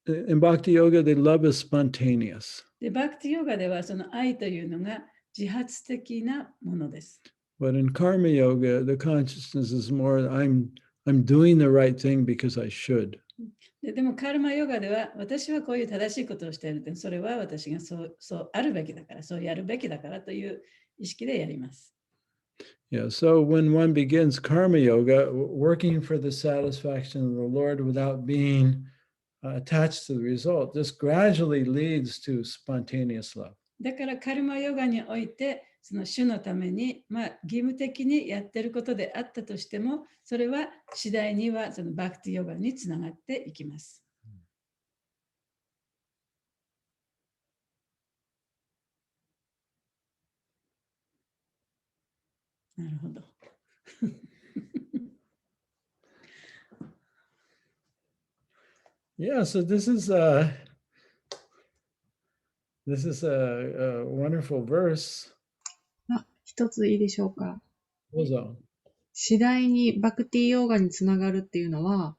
in Bhakti Yoga, the love is spontaneous. で、バクティヨガではその愛というのが自発的なものです。But in Karma Yoga, the consciousness is more I'm doing the right thing because I should. でもカルマヨガでは私はこういう正しいことをしているって、それは私がそうあるべきだから、そうやるべきだからという意識でやります。Yeah, so when one begins Karma Yoga, working for the satisfaction of the Lord without being attached to the result, this gradually leads to spontaneous love. だからカルマヨガにおいて、その主のために、義務的にやってることであったとしても、それは次第にはそのバクティヨガにつながっていきます。なるほど。Yeah, so this is a wonderful verse. 一ついいでしょうか。どうぞ。次第にバクティヨーガにつながるっていうのは、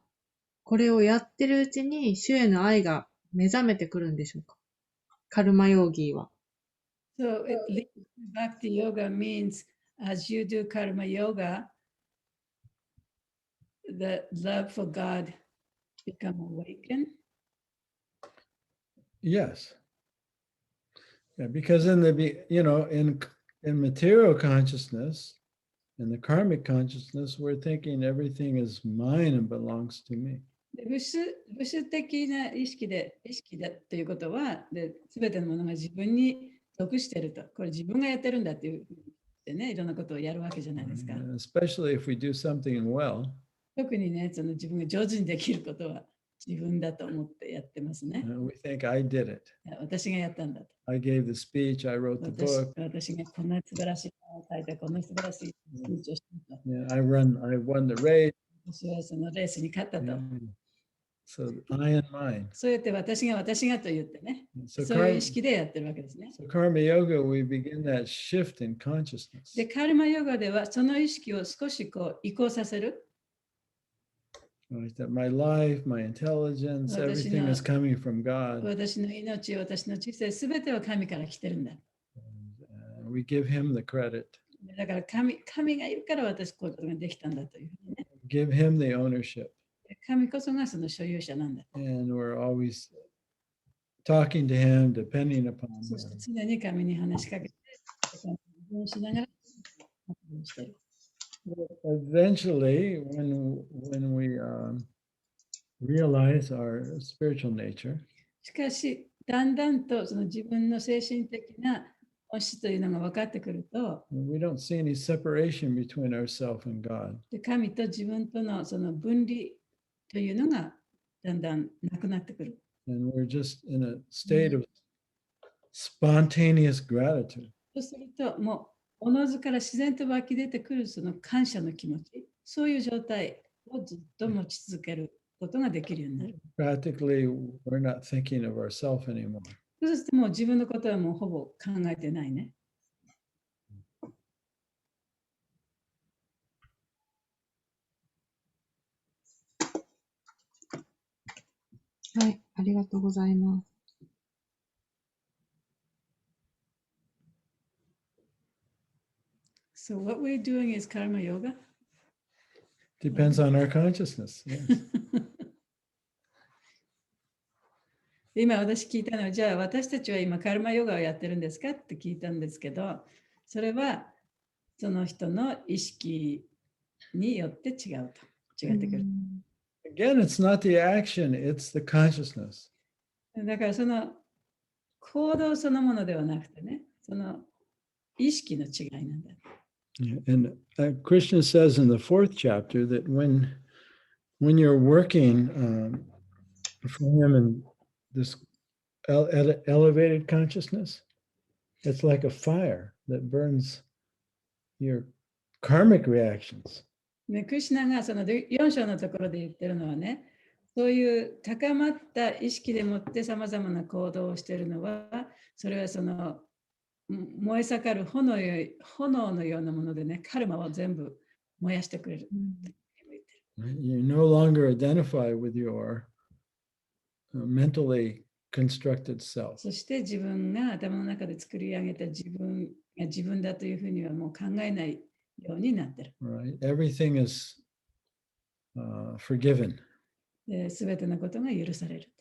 これをやってるうちに主への愛が目覚めてくるんでしょうか。カルマヨーギーは。So Bhakti Yoga means as you do Karma Yoga, the love for God become awakened. Yes. Yeah, because in material consciousness, in the karmic consciousness, we're thinking everything is mine and belongs to me. 物質的な意識だということは、すべてのものが自分に属していると。これ自分がやってるんだっていうでね、いろんなことをやるわけじゃないですか。Especially if we do something well. 特にね、その自分が上手にできることは自分だと思ってやってますね。We think I did it. 私がやったんだと。I gave the speech, I wrote the book. 私がこんな素晴らしい本を書いて、こんな素晴らしいスピーチをしたと。Yeah, I won the race. 私はそのレースに勝ったと。So I and mine. そうやって私がと言ってね、 So そういう意識でやってるわけですね。 karma yoga, we begin that shift in consciousness. で、カルマヨガではその意識を少しこう移行させる。Like that my life, my intelligence, everything is coming from God. 私の命、私の知性、すべては神から来てるんだ。We give him the credit, だから神がいるから私こういうことができたんだというふうにね。 give him the ownership. 神こそがその所有者なんだ。 And we're always talking to him, depending upon そして him. 常に神に話しかけて、神に依存しながら活動している。 Eventually, when we realize our spiritual nature, しかし、だんだんとその自分の精神的な本質というのが分かってくると、 we don't see any separation between ourselves and God. で神と自分とのその分離というのがだんだんなくなってくる。 And we're just in a state of spontaneous gratitude. そうすると、もうおのずから自然と湧き出てくるその感謝の気持ち、そういう状態をずっと持ち続けることができるようになる。 Practically, we're not thinking of ourselves anymore. そうするともう自分のことはもうほぼ考えてないね。はい、ありがとうございます。So what we're doing is karma yoga. Depends on our consciousness. Yes. 今私聞いたのは、じゃあ私たちは今カルマヨガをやってるんですかって聞いたんですけど、それはその人の意識によって違うと。違ってくる。Again, it's not the action, it's the consciousness. だからその行動そのものではなくてね、その意識の違いなんだ。Yeah, and Krishna says in the 4th chapter that when you're working for him in this elevated consciousness, it's like a fire that burns your karmic reactions. ね、クリシュナがその4章のところで言ってるのはね、そういう高まった意識でもってさまざまな行動をしているのは、それはその燃え盛る炎のようなものでね、カルマを全部燃やしてくれる。You no longer identify with your mentally constructed self. そして自分が頭の中で作り上げた自分が自分だというふうにはもう考えないようになってる。Right? Everything is forgiven. すべてのことが許されると。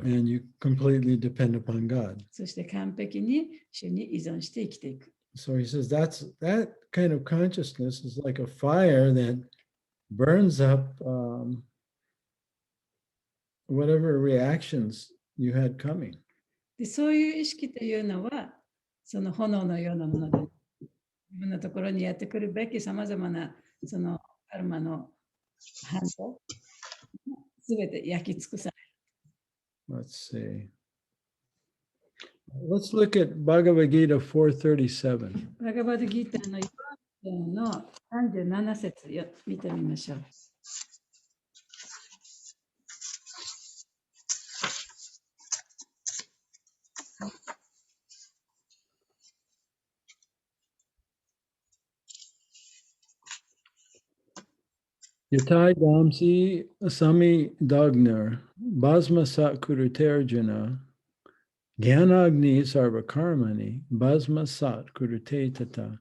And you completely depend upon God. そして完璧に主に依存して生きていく。So he says that kind of consciousness is like a fire that burns up whatever reactions you had coming. でそういう意識というのは、その炎のようなもので、自分のところにやってくるべきさまざまなそのカルマの反応、すべて焼き尽くされる。Let's see. Let's look at Bhagavad-Gita 437. バガバッドギーターの4章の37節を見てみましょう。Yatai damsi sami dagnar basma sat kuruterjuna gyanagni sarvakarmani basma sat kurute tata.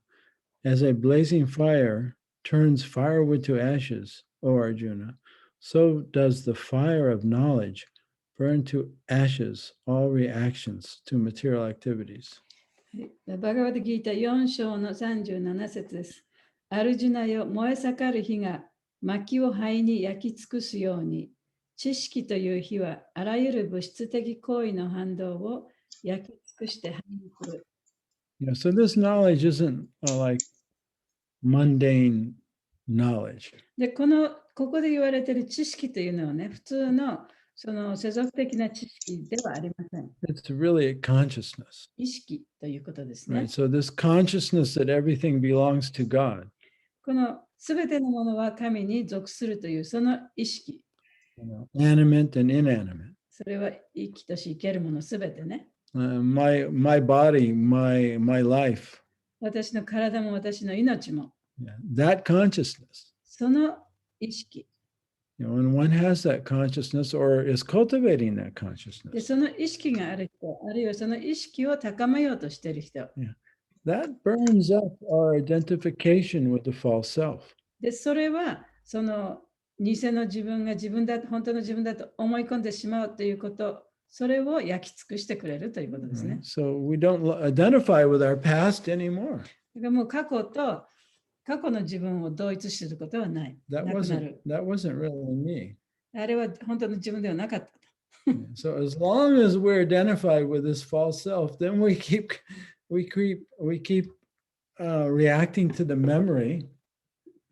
As a blazing fire turns firewood to ashes, O Arjuna, so does the fire of knowledge burn to ashes all reactions to material activities. バガバッドギーター4章の37節です。アルジュナよ、燃え盛る火が薪を灰に焼き尽くすように、知識という火はあらゆる物質的行為の反動を焼き尽くして灰にする。So this knowledge isn't like mundane knowledge. で、ここで言われている知識というのはね、普通のその世俗的な知識ではありません。It's really a consciousness. 意識ということですね。Right? So this consciousness that everything belongs to God. このすべてのものは神に属するというその意識。animate and inanimate. それは生きとし生けるものすべてね。My body, my life. 私の体も私の命も。Yeah. That consciousness. その意識。When one has that consciousness or is cultivating that で、 consciousness, その意識がある人、あるいはその意識を高めようとしている人。that burns up our identification with the false self. で、それはその偽の自分が自分だ、本当の自分だと思い込んでしまうということ、それを焼き尽くしてくれるということですね。 So we don't identify with our past anymore. だからもう過去の自分を同一することはない。 That なくなる。 wasn't really me. あれは本当の自分ではなかった。 So as long as we're identified with this false self, then we keep reacting to the memory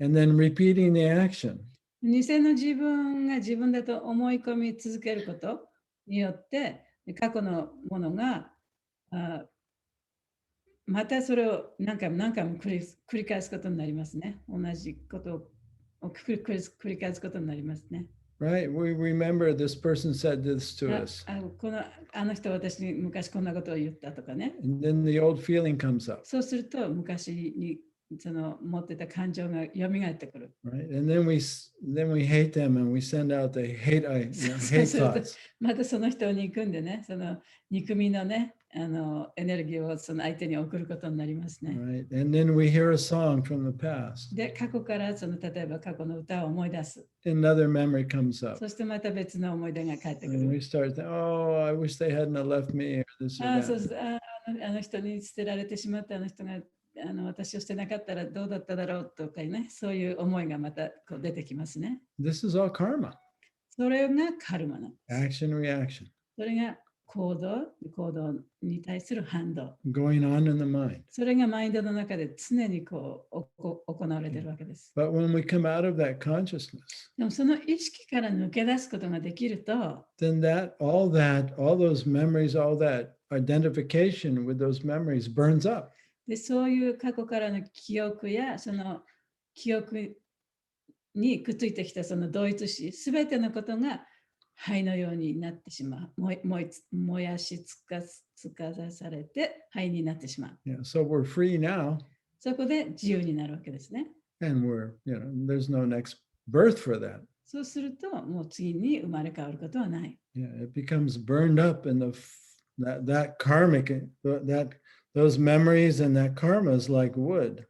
and then repeating the action. 偽の自分が自分だと思い込み続けることによって、過去のものがまたそれを何回も繰り返すことになりますね。同じことを繰り返すことになりますね。Right? We remember this person said this to us. あの人は私に昔こんなことを言ったとかね。 And then the old feeling comes up. そうすると昔にその持ってた感情が蘇ってくる。 Right? And then we hate them and we send out the hate thoughts. またその人を憎んでね、その憎みのね、エネルギーをその相手に送ることになりますね。 Right? And then we hear a song from the past. で、過去から例えば過去の歌を思い出す。 Another memory comes up. そしてまた別の思い出が返ってく And we る。 start thinking, oh, I wish they hadn't have left me or this or そう that. あの人に捨てられてしまったあの人が私を捨てなかったらどうだっただろうとかね、そういう思いがまたこう出てきますね。 This is all karma. それがカルマなんです。 Action, reaction. それが行動に対する反応。 Going on in the mind. それがマインドの中で常にこう行われているわけです。 But when we come out of that consciousness, でもその意識から抜け出すことができると、 then all those memories, all that identification with those memories burns up. でそういう過去からの記憶やその記憶にくっついてきたその同一視、すべてのことが灰のようになってしまう。燃やしつかされて灰になってしまう。 Yeah, so we're free now, そこで自由になるわけですね。 and there's no next birth for that. そうするともう次に生まれ変わることはない。 Yeah, it becomes burned up in that karmic, those memories and that karma is like wood.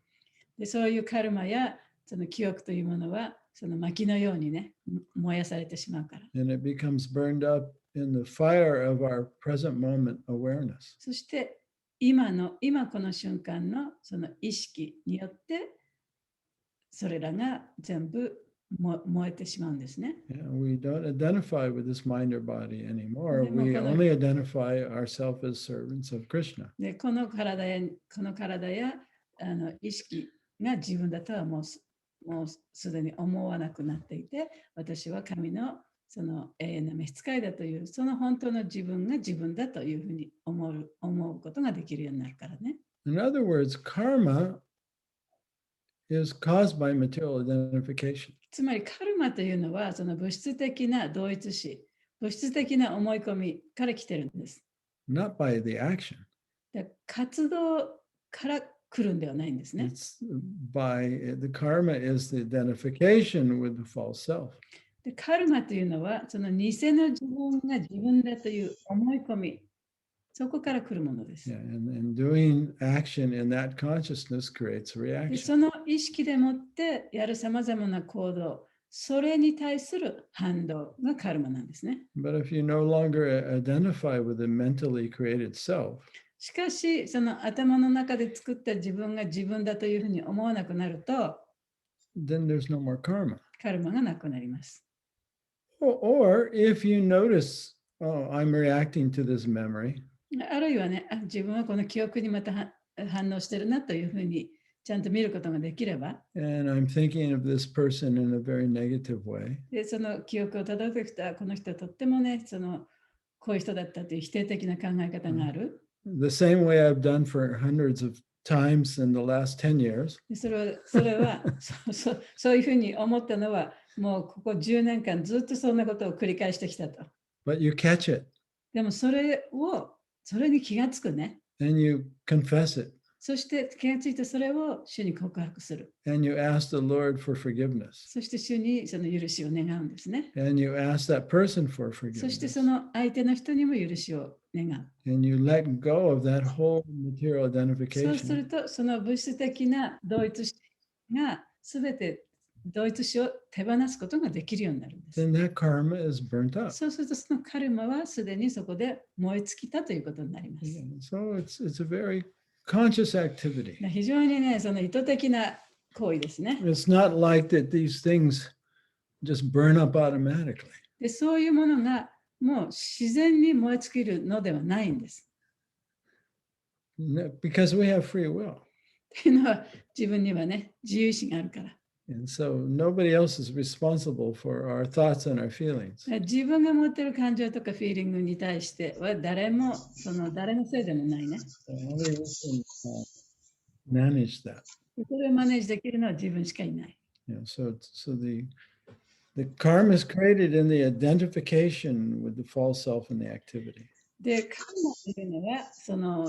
でそういうカルマやその記憶というものはその薪のようにね燃やされてしまうから。 And it becomes burned up in the fire of our present moment awareness. そして今この瞬間のその意識によってそれらが全部燃えてしまうんですね。 Yeah, we don't identify with this mind or body anymore. Yeah, We no, only identify ourselves as servants of Krishna. でこの体や意識が自分だとはもうすでに思わなくなっていて、私は神のその永遠な召使いだというその本当の自分が自分だというふうに思うことができるようになるからね。 In other words, karma is caused by material identification. つまりカルマというのはその物質的な同一視、物質的な思い込みから来てるんです。 Not by the action. で活動から来るんではないんですね。 The karma is the identification with the false self. でカルマというのはその偽の自分が自分だという思い込み、そこから来るものです。 Yeah, and doing action in that consciousness creates a で reaction. その意識でもってやるさまざまな行動、それに対する反動がカルマなんですね。 But if you no longer identify with the mentally created self, しかし、その頭の中で作った自分が自分だというふうに思わなくなると、 then there's no more karma. カルマがなくなります。 Or if you notice, oh, I'm reacting to this memory, あるいはね、自分はこの記憶にまた反応してるなというふうにちゃんと見ることができれば、 and I'm thinking of this person in a very negative way, でその記憶をたどってきたこの人はとってもね、こういう人だったという否定的な考え方がある。 the same way I've done for hundreds of times in the last 10 years. それはそういうふうに思ったのは、もうここ10年間ずっとそんなことを繰り返してきたと。But you catch it でもそれに気がつくね。 and you confess it そして気がついてそれを主に告白する。 and you ask the Lord for forgiveness そして主にその許しを願うんですね。 and you ask that person for そして forgiveness その相手の人にも許しを願う。 and you let go of that whole material そうす identification. ると、その物質的な同一視がすべて同一視を手放すことができるようになるんです。 Then that karma is burnt up. そうすると、そのカルマはすでにそこで燃え尽きたということになります。 So it's a very conscious activity. 非常にね、その意図的な行為ですね。 It's not like that these things just burn up automatically. で、そういうものがもう自然に燃え尽きるのではないんです。 Because we have free will. というのは、自分にはね、自由意志があるから。 And so nobody else is responsible for our thoughts and our feelings. 自分が持っている感情とかフィーリングに対しては誰のせいでもないね。 So only we can manage that. それをマネージできるのは自分しかいない。 So the karma is created in the identification with the false self and the activity. で、カルマというのは、その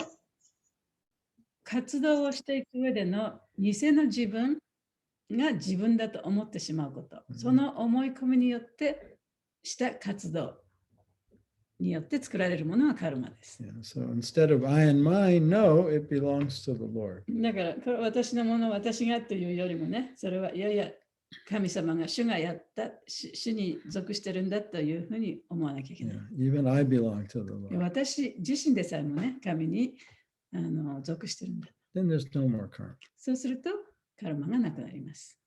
活動をしていく上での偽の自分が自分だと思ってしまうこと。その思い込みによってした活動によって作られるものがカルマです。 So instead of I and mine, no, it belongs to the Lord. だから、これ私のもの、私がというよりもね、それはいやいや、神様が主がやった、主に属してるんだというふうに思わなきゃいけない。 Even I belong to the Lord. 私自身でさえもね、神に属してるんだ。 Then there's no more karma. そうすると、カルマがなくなります。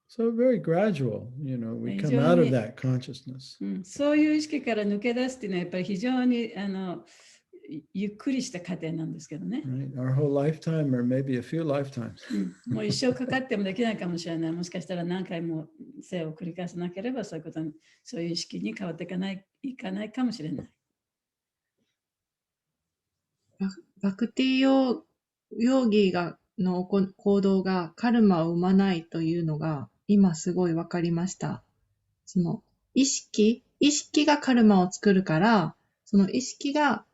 So very gradual, we come out of that consciousness. そういう意識から抜け出すっていうのはやっぱり非常にゆっくりした過程なんですけどね。 Right? Our whole lifetime, or maybe a few lifetimes. もう一生かかってもできないかもしれない。もしかしたら何回も生を繰り返さなければそういう意識に変わっていかないかもしれない。バクティヨーギーの行動がカルマを生まないというのが今すごいわかりました。その意識がカルマを作るから、その意識が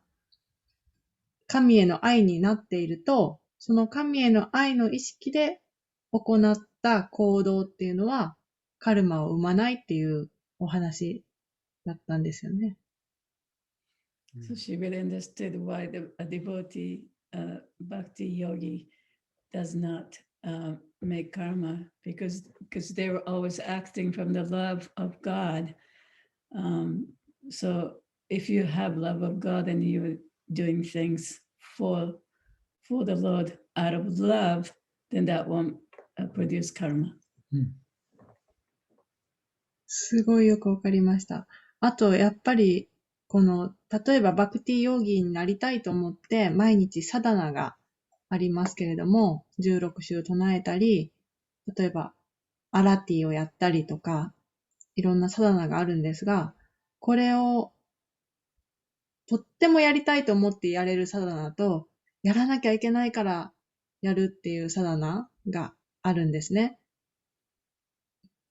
神への愛になっていると、その神への愛の意識で行った行動っていうのはカルマを生まないっていうお話だったんですよね。So she really understood why a devotee, bhakti yogi, does not make karma because they were always acting from the love of God. So if you have love of God and you're doing things for the Lord out of love, then that won't produce karma. すごいよくわかりました。あと、やっぱり、例えばバクティヨーギーになりたいと思って、毎日サダナがありますけれども、16週唱えたり、例えば、アラティをやったりとか、いろんなサダナがあるんですが、これを、とってもやりたいと思ってやれるサダナと、やらなきゃいけないからやるっていうサダナがあるんですね。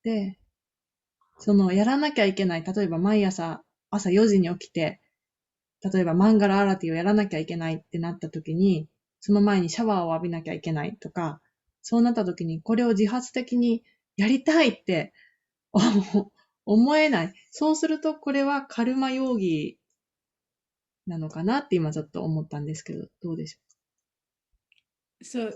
で、やらなきゃいけない、例えば毎朝4時に起きて、例えばマンガラアラティをやらなきゃいけないってなった時に、その前にシャワーを浴びなきゃいけないとか、そうなった時にこれを自発的にやりたいって思えない。そうするとこれはカルマヨーギーなのかなって今ちょっと思ったんですけど、どうでしょうか。So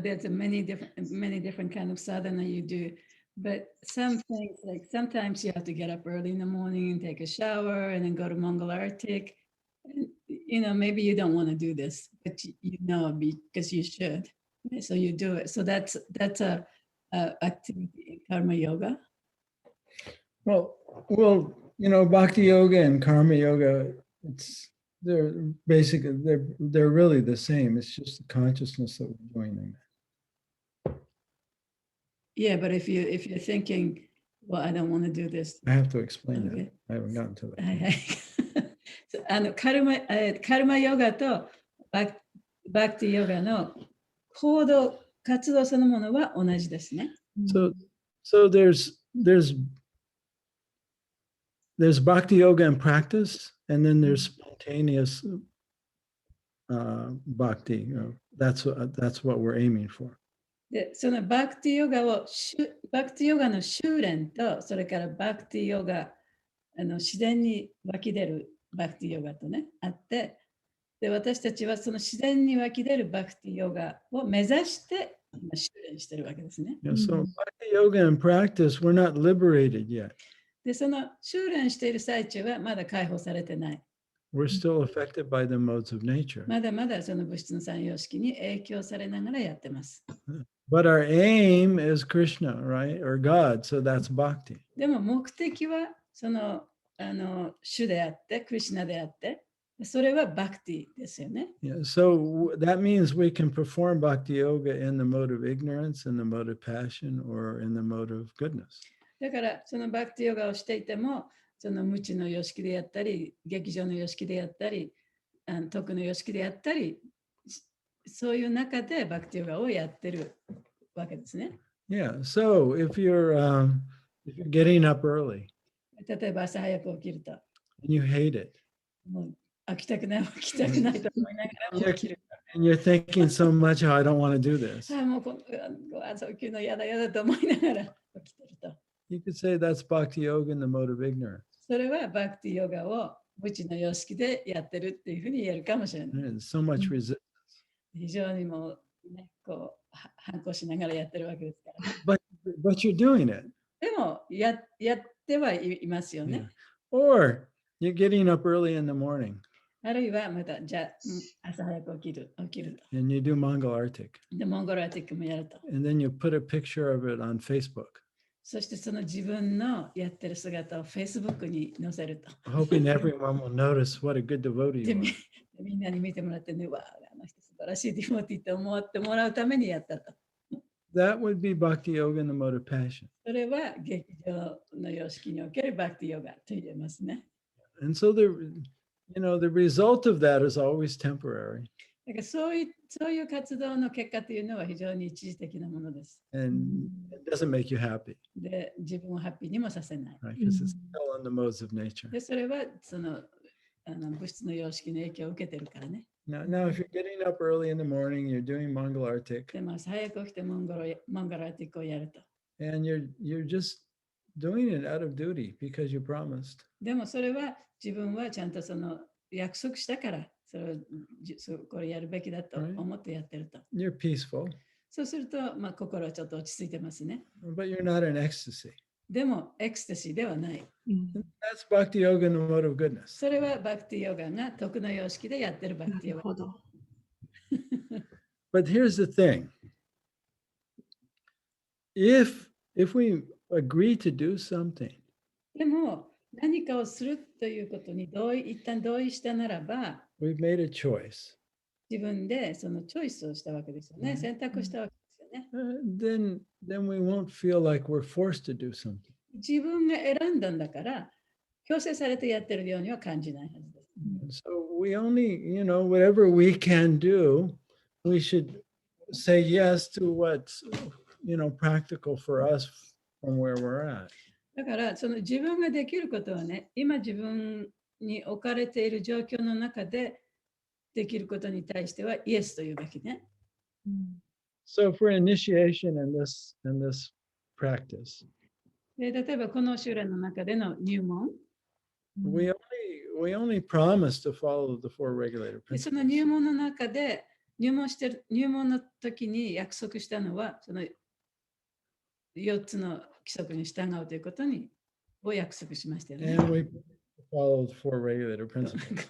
there's many different kind of sadhana you do. But some things, like sometimes you have to get up early in the morning and take a shower and then go to Mongol Arctic. Maybe you don't want to do this, but because you should. So you do it. So that's a activity in karma yoga. Well, bhakti yoga and karma yoga, they're really the same. It's just the consciousness that we're doing them. Yeah, but if you're thinking, well, I don't want to do this. I have to explain that. I haven't gotten to that. カルマヨガとバクティヨガの行動、活動そのものは同じですね。So there's bhakti yoga in practice, and then there's spontaneous bhakti. That's what we're aiming for. で、そのバクティヨガの修練と、それからバクティヨガ、自然に湧き出るバクティヨガとね、あって、で、私たちはその自然に湧き出るバクティヨガを目指して修練してるわけですね。Yeah, so bhakti yoga in practice, we're not liberated yet. で、その修練している最中はまだ解放されてない。We're still affected by the modes of nature. まだまだその物質の三様式に影響されながらやってます。But our aim is Krishna, right? Or God, so that's bhakti. でも目的はその主であって、クリシュナであって、それはバクティですよね。Yeah, so that means we can perform bhakti yoga in the mode of ignorance, in the mode of passion, or in the mode of goodness. だからそのバクティヨガをしていても、その無知の様式でやったり、劇場の様式でやったり、徳の様式でやったり、そういう中でバクティヨガをやってるわけですね。Yeah, so if you're getting up early 例えば朝早く起きると、and you hate it, もう起きたくないと思いながらも起きる。and you're thinking so much, oh, I don't want to do this. もう朝起きるの嫌だと思いながら起きてると。You could say that's bhakti yoga in the mode of ignorance. それはバクティヨガを無知の様式でやってるっていうふうに言えるかもしれない。And so much resistance. 非常にもうね、こう反抗しながらやってるわけですから。But you're doing it. でもやってはいますよね。Yeah. Or you're getting up early in the morning あるいはまたじゃあ朝早く起きると。and you do Mongol Arctic. で、モンゴルアティックもやると。And then you put a picture of it on Facebook. そしてその自分のやってる姿を Facebook に載せると。Hoping everyone will notice what a good devotee で you are. みんなに見てもらってね、わあ、あの人素晴らしいディモティって思ってもらうためにやったと。That would be bhakti yoga in the mode of passion. それは劇場の様式におけるバクティヨガと言えますね。And so the result of that is always temporary. だからそういう活動の結果というのは非常に一時的なものです。And it doesn't make you happy, で、自分をハッピーにもさせない。 right? Because it's still in the modes of nature. で、それはその物質の様式の影響を受けてるからね。Now, if you're getting up early in the morning, you're doing Mongol Arctic, でも早く起きてモンゴルアティックをやると。and you're just doing it out of duty because you promised. でもそれは自分はちゃんとその約束したから、これやるべきだと思ってやってると。You're peaceful, そうすると、心はちょっと落ち着いてますね。 but you're not in ecstasy. でも、エクスタシーではない。That's bhakti yoga in the mode of goodness. それはバクティヨガが徳の様式でやってるバクティヨガ。なるほど。But here's the thing. If we agree to do something, でも、何かをするということに一旦同意したならば、we've made a choice. 自分でそのチョイスをしたわけですよね。選択したわけですよね。Then we won't feel like we're forced to do something. 自分が選んだんだから、強制されてやってるようには感じないはずです。So we only, whatever we can do, we should say yes to what's, practical for us from where we're at. だからその自分ができることはね、今自分に置かれている状況の中でできることに対してはイエスと言うべきね。So for initiation in this practice, で例えばこの修練の中での入門、we only promise to follow the four regulator でそ principles. の入門の中で入門の時に約束したのはその4つの規則に従うということを約束しましたよね。 And we follow the four regulator principles.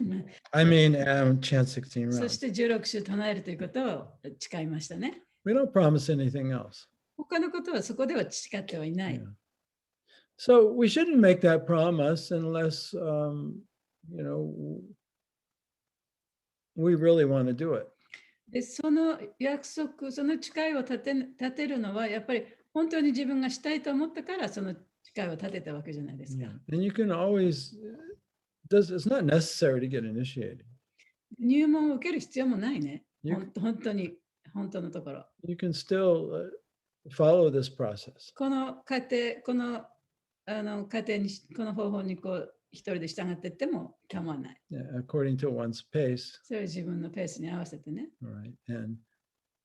I mean, chant 16そ rounds. して16種唱えるということを誓いましたね。 We don't promise anything else. 他のことはそこでは誓ってはいない。 Yeah. So we shouldn't make that promise unless, we really want to do it. でその約束、その誓いを立てるのはやっぱり本当に自分がしたいと思ったからその誓いを立てたわけじゃないですか。 And you can always, it's not necessary to get initiated. 入門を受ける必要もないね。本当に、本当のところ。You can still follow this process. この過程、この過程に、この方法にこう一人で従っていっても構わない。Yeah, according to one's pace. それは自分のペースに合わせてね。All right. And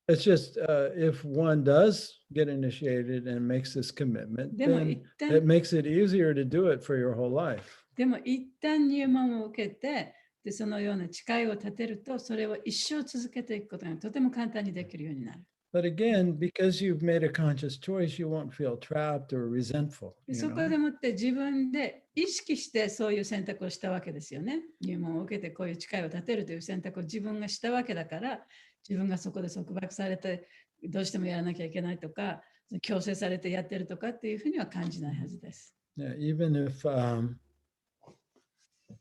it's just if one does get initiated and makes this commitment, でも then 一旦 it makes it easier to do it for your whole life. でも一旦入門を受けて、でそのような誓いを立てると、それを一生続けていくことがとても簡単にできるようになる。But again, because you've made a conscious choice, you won't feel trapped or resentful. で You そこ know? でもって自分で意識してそういう選択をしたわけですよね。入門を受けてこういう誓いを立てるという選択を自分がしたわけだから、自分がそこで束縛されてどうしてもやらなきゃいけないとか、強制されてやってるとかっていうふうには感じないはずです。Yeah, even if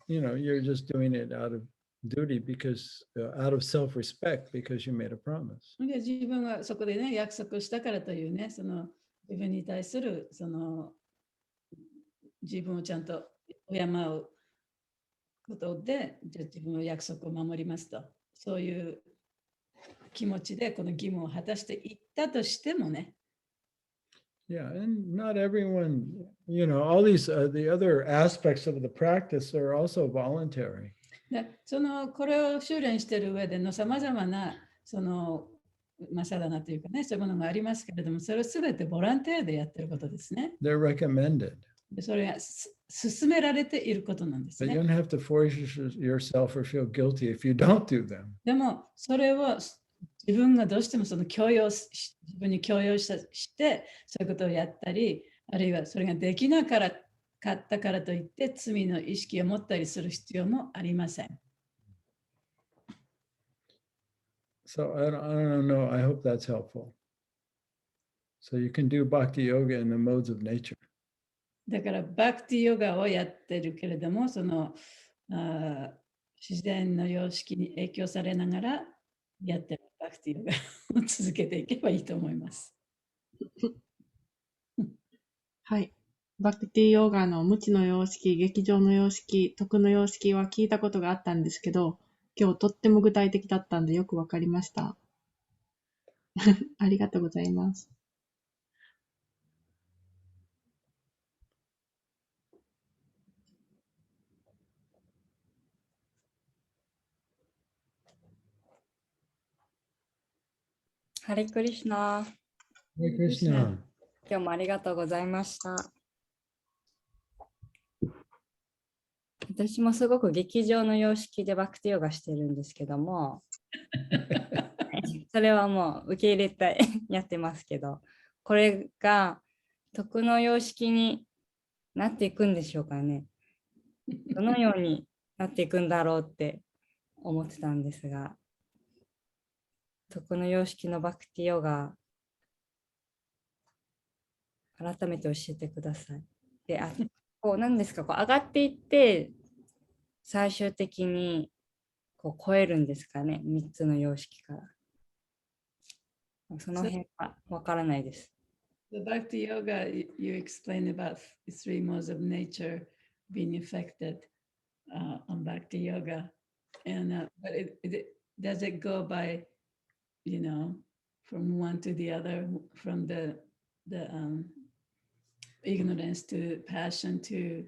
you're just doing it out of duty because out of self-respect because you made a promise. で自分はそこでね、約束をしたからというね、その自分に対するその自分をちゃんと敬うことで、じゃあ自分の約束を守りますと、そういう気持ちでこの義務を果たしていったとしてもね。Yeah, and not everyone, all these the other aspects of the practice are also voluntary. でこれを修練している上でのさまざまなサダナというかね、そういうものがありますけれども、それをすべてボランティアでやっていることですね。They're recommended. でそれが勧められていることなんです But ね。 you don't have to force yourself or feel guilty if you don't do them. でも、それを自分がどうしても自分に強要して、そういうことをやったり、あるいはそれができなかったからといって罪の意識を持ったりする必要もありません。So I don't know. I hope that's helpful. So you can do bhakti yoga in the modes of nature. だから、バクティヨガをやってるけれども、自然の様式に影響されながらやってるバクティヨガを続けていけばいいと思います。はい。バクティヨーガの無知の様式、劇場の様式、徳の様式は聞いたことがあったんですけど、今日とっても具体的だったんでよくわかりました。ありがとうございます。ハレクリシナ。Hare Krishna. 今日もありがとうございました。私もすごく劇場の様式でバクティヨガしてるんですけども、それはもう受け入れてやってますけど、これが徳の様式になっていくんでしょうかね。どのようになっていくんだろうって思ってたんですが、徳の様式のバクティヨガ、改めて教えてください。で、何ですか、上がっていって、最終的に超えるんですかね、3つの様式から。その辺はわからないです。The Bhakti Yoga, you explain about the three modes of nature being affected on Bhakti Yoga. And but does it go by, from one to the other, from the ignorance to passion to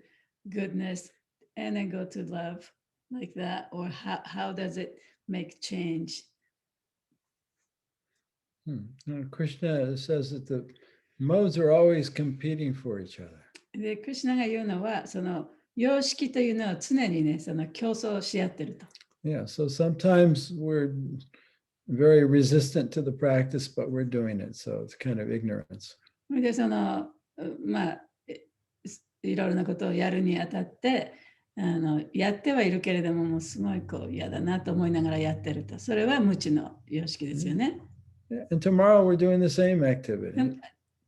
goodness, and then go to love like that? Or how does it make change? Krishna says that the modes are always competing for each other. で、クリシュナが言うのは、その様式というのは常にね、その競争し合ってると。Yeah, so sometimes we're very resistant to the practice, but we're doing it, so it's kind of ignorance. で、いろいろなことをやるにあたって、やってはいるけれども、もうすごい嫌だなと思いながらやってると。それは無知の様式ですよね。And tomorrow we're doing the same activity.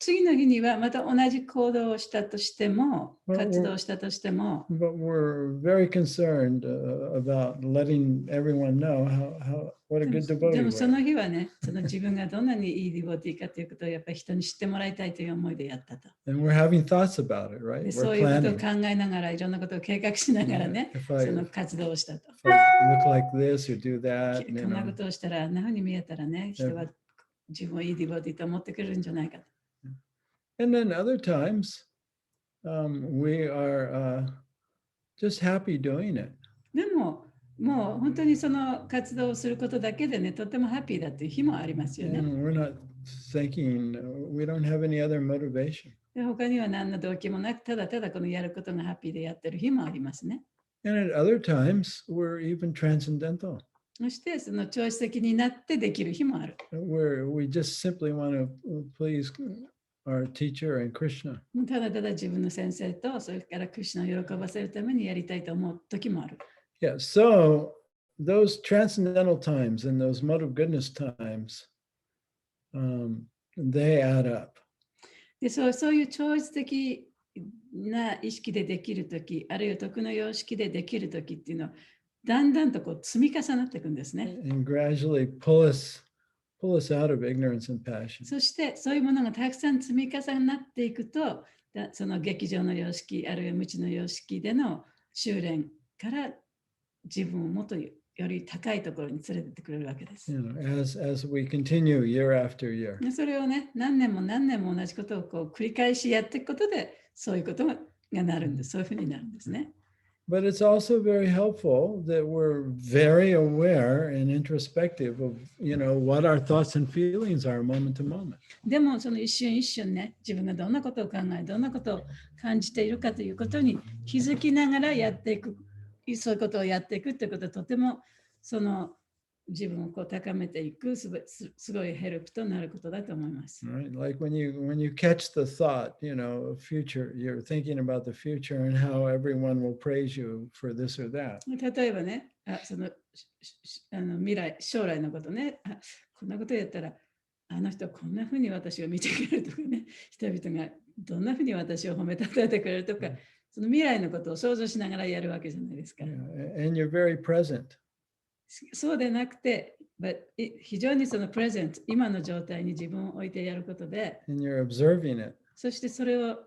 次の日にはまた同じ行動をしたとしても、活動したとしても、But we're very concerned about letting everyone know what a good で devotee も we その are. 日はね、その自分がどんなにいいディボティーかということをやっぱり人に知ってもらいたいという思いでやったと。And we're having thoughts about it, right? で We're そういうことを planning. 考えながら、いろんなことを計画しながらね、 If I その活動をしたと。 if I look like this or do that, こんなことをしたら、あんなふうに見えたらね、人は自分をいいディボティーと思ってくれるんじゃないかと。And then other times, we are just happy doing it. でも、もう本当にその活動をすることだけでね、とてもハッピーだっていう日もありますよね。 And we're not thinking, we don't have any other motivation. で他には何の動機もなく、ただただこのやることがハッピーでやってる日もありますね。And at other times, we're even transcendental, そしてその超越的になってできる日もある。 where we just simply want to please our teacher and Krishna. ただただ自分の先生と、それからクリシュナを喜ばせるためにやりたいと思う時もある。Yeah, so those transcendental times and those mode of goodness times, they add up. でそういう超越的な意識でできるとき、あるいは徳の様式でできるときっていうのは、だんだんとこう積み重なっていくんですね。 And gradually pull us out of ignorance and passion. そしてそういうものがたくさん積み重なっていくと、その劇場の様式、あるいは無知の様式での修練から自分をもっとより高いところに連れてってくれるわけです。 You know, as we continue year after year. でそれをね、何年も何年も同じことをこう繰り返しやっていくことで、そういうことがなるんです。そういうふうになるんですね。 But it's also very helpful that we're very aware and introspective of, what our thoughts and feelings are moment to moment. でもその一瞬一瞬ね、自分がどんなことを考え、どんなことを感じているかということに気づきながらやっていく、そういうことをやっていくということはとてもその自分をこう高めていくすごいヘルプとなることだと思います。 Right? Like when you catch the thought, of future, you're thinking about the future and how everyone will praise you for this or that. 例えばね、その未来、将来のことね、こんなことやったら、あの人はこんなふうに私を見てくれるとかね、人々がどんなふうに私を褒めたたえてくれるとか、その未来のことを想像しながらやるわけじゃないですか。 Yeah, and you're very present. そうでなくて、非常にそのプレゼント、今の状態に自分を置いてやることで、 And you're observing it. そしてそれを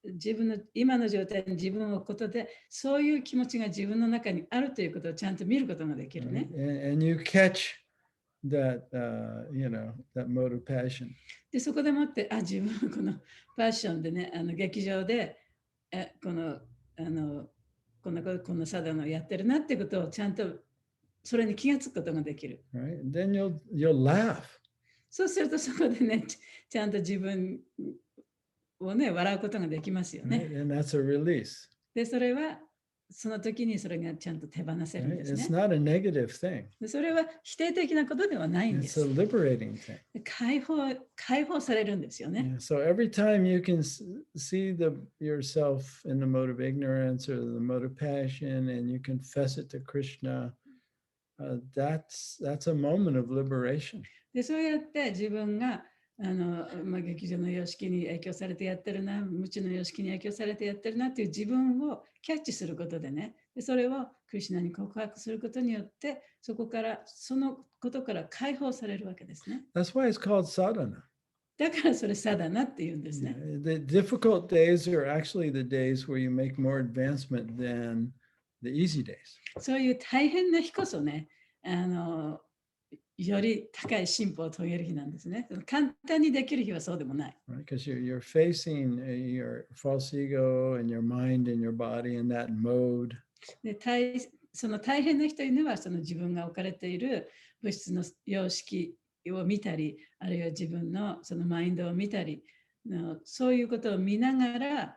自分の今の状態に自分を置くことで、そういう気持ちが自分の中にあるということをちゃんと見ることができるね。 And you catch that, that mode of passion. で、そこでもって、自分はこのパッションでね、劇場で、こんなサダナをやってるなってことをちゃんとそれに気がつくことができる。 Right? Then you'll laugh. そうするとそこでね、ちゃんと自分をね、笑うことができますよね。 Right? And that's a release. で、それはその時にそれがちゃんと手放せるん Right? です It's ね。 not a negative thing. でそれは否定的なことではないんで It's a す。 liberating thing. 解放されるんですよね。 Yeah, so every time you can see yourself in the mode of ignorance or the mode of passion, and you confess it to Krishna, that's a moment of liberation. で、そうやって自分が劇場の様式に影響されてやってるな、無知の様式に影響されてやってるなっていう自分をキャッチすることでね、でそれをクリシュナに告白することによって、そのことから解放されるわけですね。 That's why it's called sadhana. だからそれサダナって言うんですね。 The difficult days are actually the days where you make more advancement than the easy days. そういう大変な日こそね、より高い進歩を遂げる日なんですね。簡単にできる日はそうでもない。 Right? Because you're facing your false ego and your mind and your body in that mode. でその大変な日というのは、その自分が置かれている物質の様式を見たり、あるいは自分のそのマインドを見たり、そういうことを見ながら、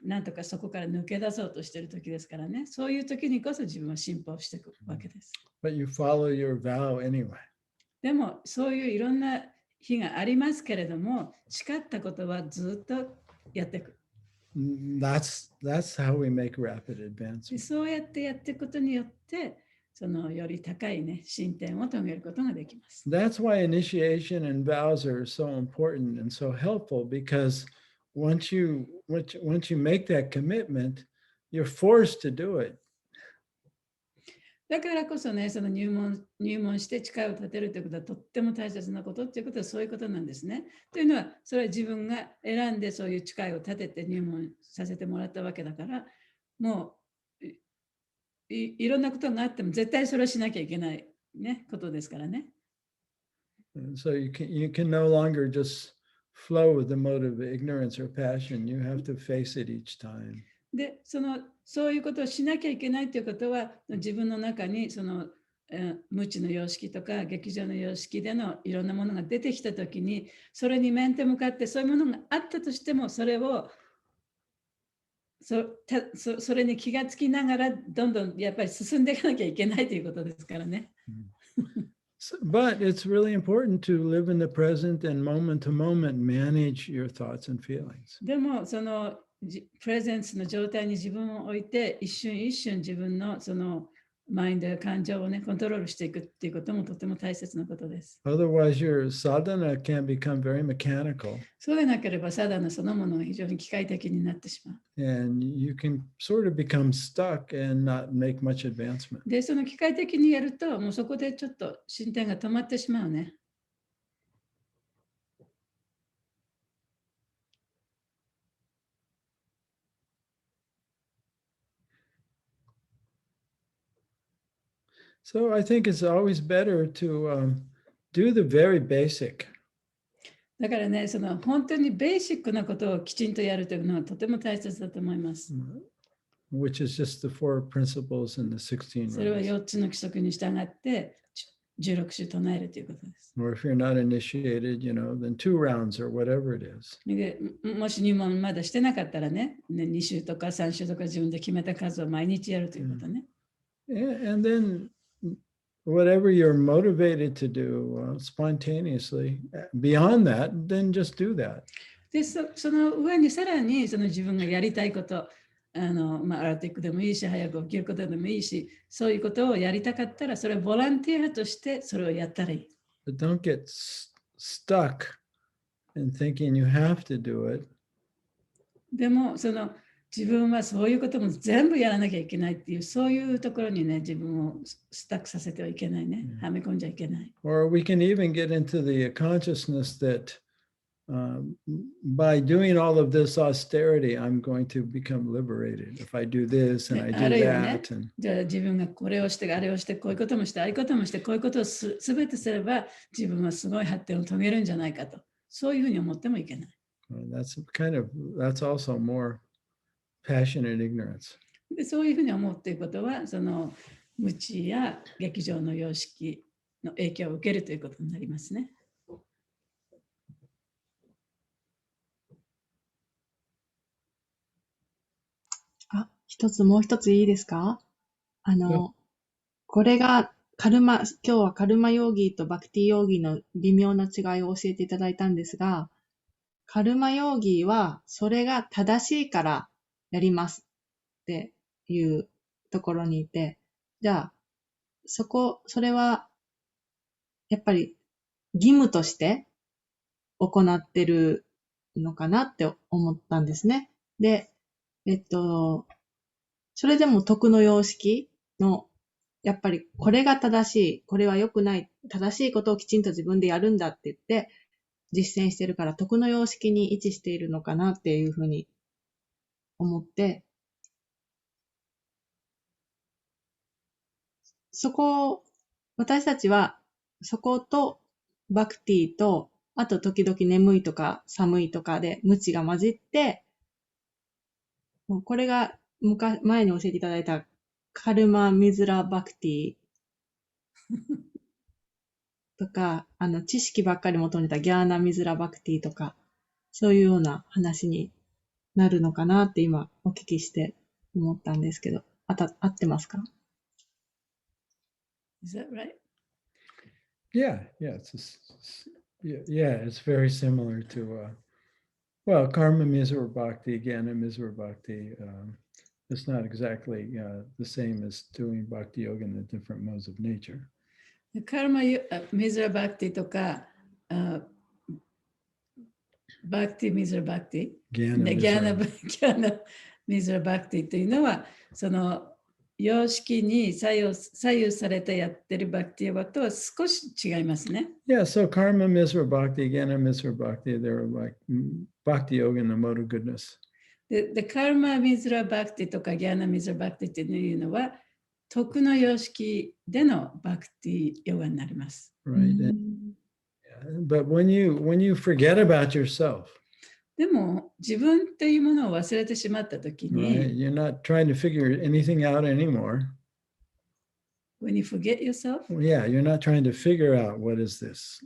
なんとかそこから抜け出そうとしている時ですからね。そういう時にこそ自分は進歩していくわけです。But you follow your vow anyway. でも、そういういろんな日がありますけれども、誓ったことはずっとやっていく。That's how we make rapid で advancement. そうやってやっていくことによって、そのより高いね、進展を遂げることができます。That's why initiation and vows are so important and so helpful, because once you make that commitment, you're forced to do it. だからこそね、その入門して誓いを立てるということはとっても大切なことっていうことはそういうことなんですね。というのは、それは自分が選んでそういう誓いを立てて入門させてもらったわけだから、もういろんなことがあっても絶対それをしなきゃいけない、ね、ことですからね。And so you can no longer just flow with the mode of ignorance or passion. You have to face it each time. で、そういうことをしなきゃいけないということは、自分の中に無知の様式とか劇場の様式でのいろんなものが出てきたときに、それに面と向かってそういうものがあったとしても、それをそれに気がつきながらどんどんやっぱり進んでいかなきゃいけないということですからね。But it's really important to live in the present and moment to moment manage your thoughts and feelings. でもプレゼンスの状態に自分を置いて一瞬一瞬自分のマインドや感情をねコントロールしていくっていうこともとても大切なことです。Otherwise, your sadhana can become very mechanical. そうでなければサダナそのものが非常に機械的になってしまう。And you can sort of become stuck and not make much advancement. で、その機械的にやるともうそこでちょっと進展が止まってしまうね。So I think it's always better to do the very basic. だからね、本当にベーシックなことをきちんとやるというのはとても大切だと思います。Which is just the 4 principles and the 16 それは rules. 4つの規則に従って16種唱えるということです。Or if you're not initiated, then 2 rounds or whatever it is. でもし入門まだしてなかったらね、2週とか3週とか自分で決めた数を毎日やるということね。And then whatever you're motivated to do spontaneously, beyond that, then just do that. で、その上にさらに自分がやりたいこと、アラティックでもいいし、早く起きることでもいいし、そういうことをやりたかったら、それをボランティアとしてそれをやったらいい。But don't get stuck in thinking you have to do it. でも、自分はそういうことも全部やらなきゃいけないっていう、そういうところにね、自分をスタックさせてはいけないね。はめ込んじゃいけない。Or we can even get into the consciousness that by doing all of this austerity, I'm going to become liberated. If I do this and I do that. じゃあ自分がこれをして、あれをして、こういうこともして、ああいうこともして、こういうことをすべてすれば、自分はすごい発展を遂げるんじゃないかと。そういうふうに思ってもいけない。That's also more passionate ignorance. でそういうふうに思うということは、無知や劇場の様式の影響を受けるということになりますね。もう一ついいですか？これが今日はカルマヨーギーとバクティヨーギーの微妙な違いを教えていただいたんですが、カルマヨーギーはそれが正しいからやりますっていうところにいて、じゃあ、それはやっぱり義務として行ってるのかなって思ったんですね。で、それでも徳の様式の、やっぱりこれが正しい、これは良くない、正しいことをきちんと自分でやるんだって言って実践してるから徳の様式に位置しているのかなっていうふうに思って、私たちはそことバクティと、あと時々眠いとか寒いとかで無知が混じって、これが前に教えていただいたカルマ・ミズラ・バクティとか、知識ばっかり求めたギャーナ・ミズラ・バクティとか、そういうような話になるのかなって今お聞きして思ったんですけど、合ってますか？ Is that right? Yeah, it's very similar to, karma, misra, bhakti, jnana, misra, bhakti, it's not exactly the same as doing bhakti yoga in the different modes of nature. カルマミズラバクティとか、バクティミズラバクティ、ギャーナミズラバクティというのは、その様式に左右されてやってるバクティヨガとは少し違いますね。Yeah, so karma misra bhakti, jnana misra bhakti, they're like bhakti yoga in the mode of goodness. で、カルマミズラバクティとかギャーナミズラバクティっていうのは、徳の様式でのバクティヨガになります。Right. But when you forget about yourself, でも自分っていうものを忘れてしまったときに、right? You're not trying to figure anything out anymore. When you forget yourself, Yeah, you're not trying to figure out what is this,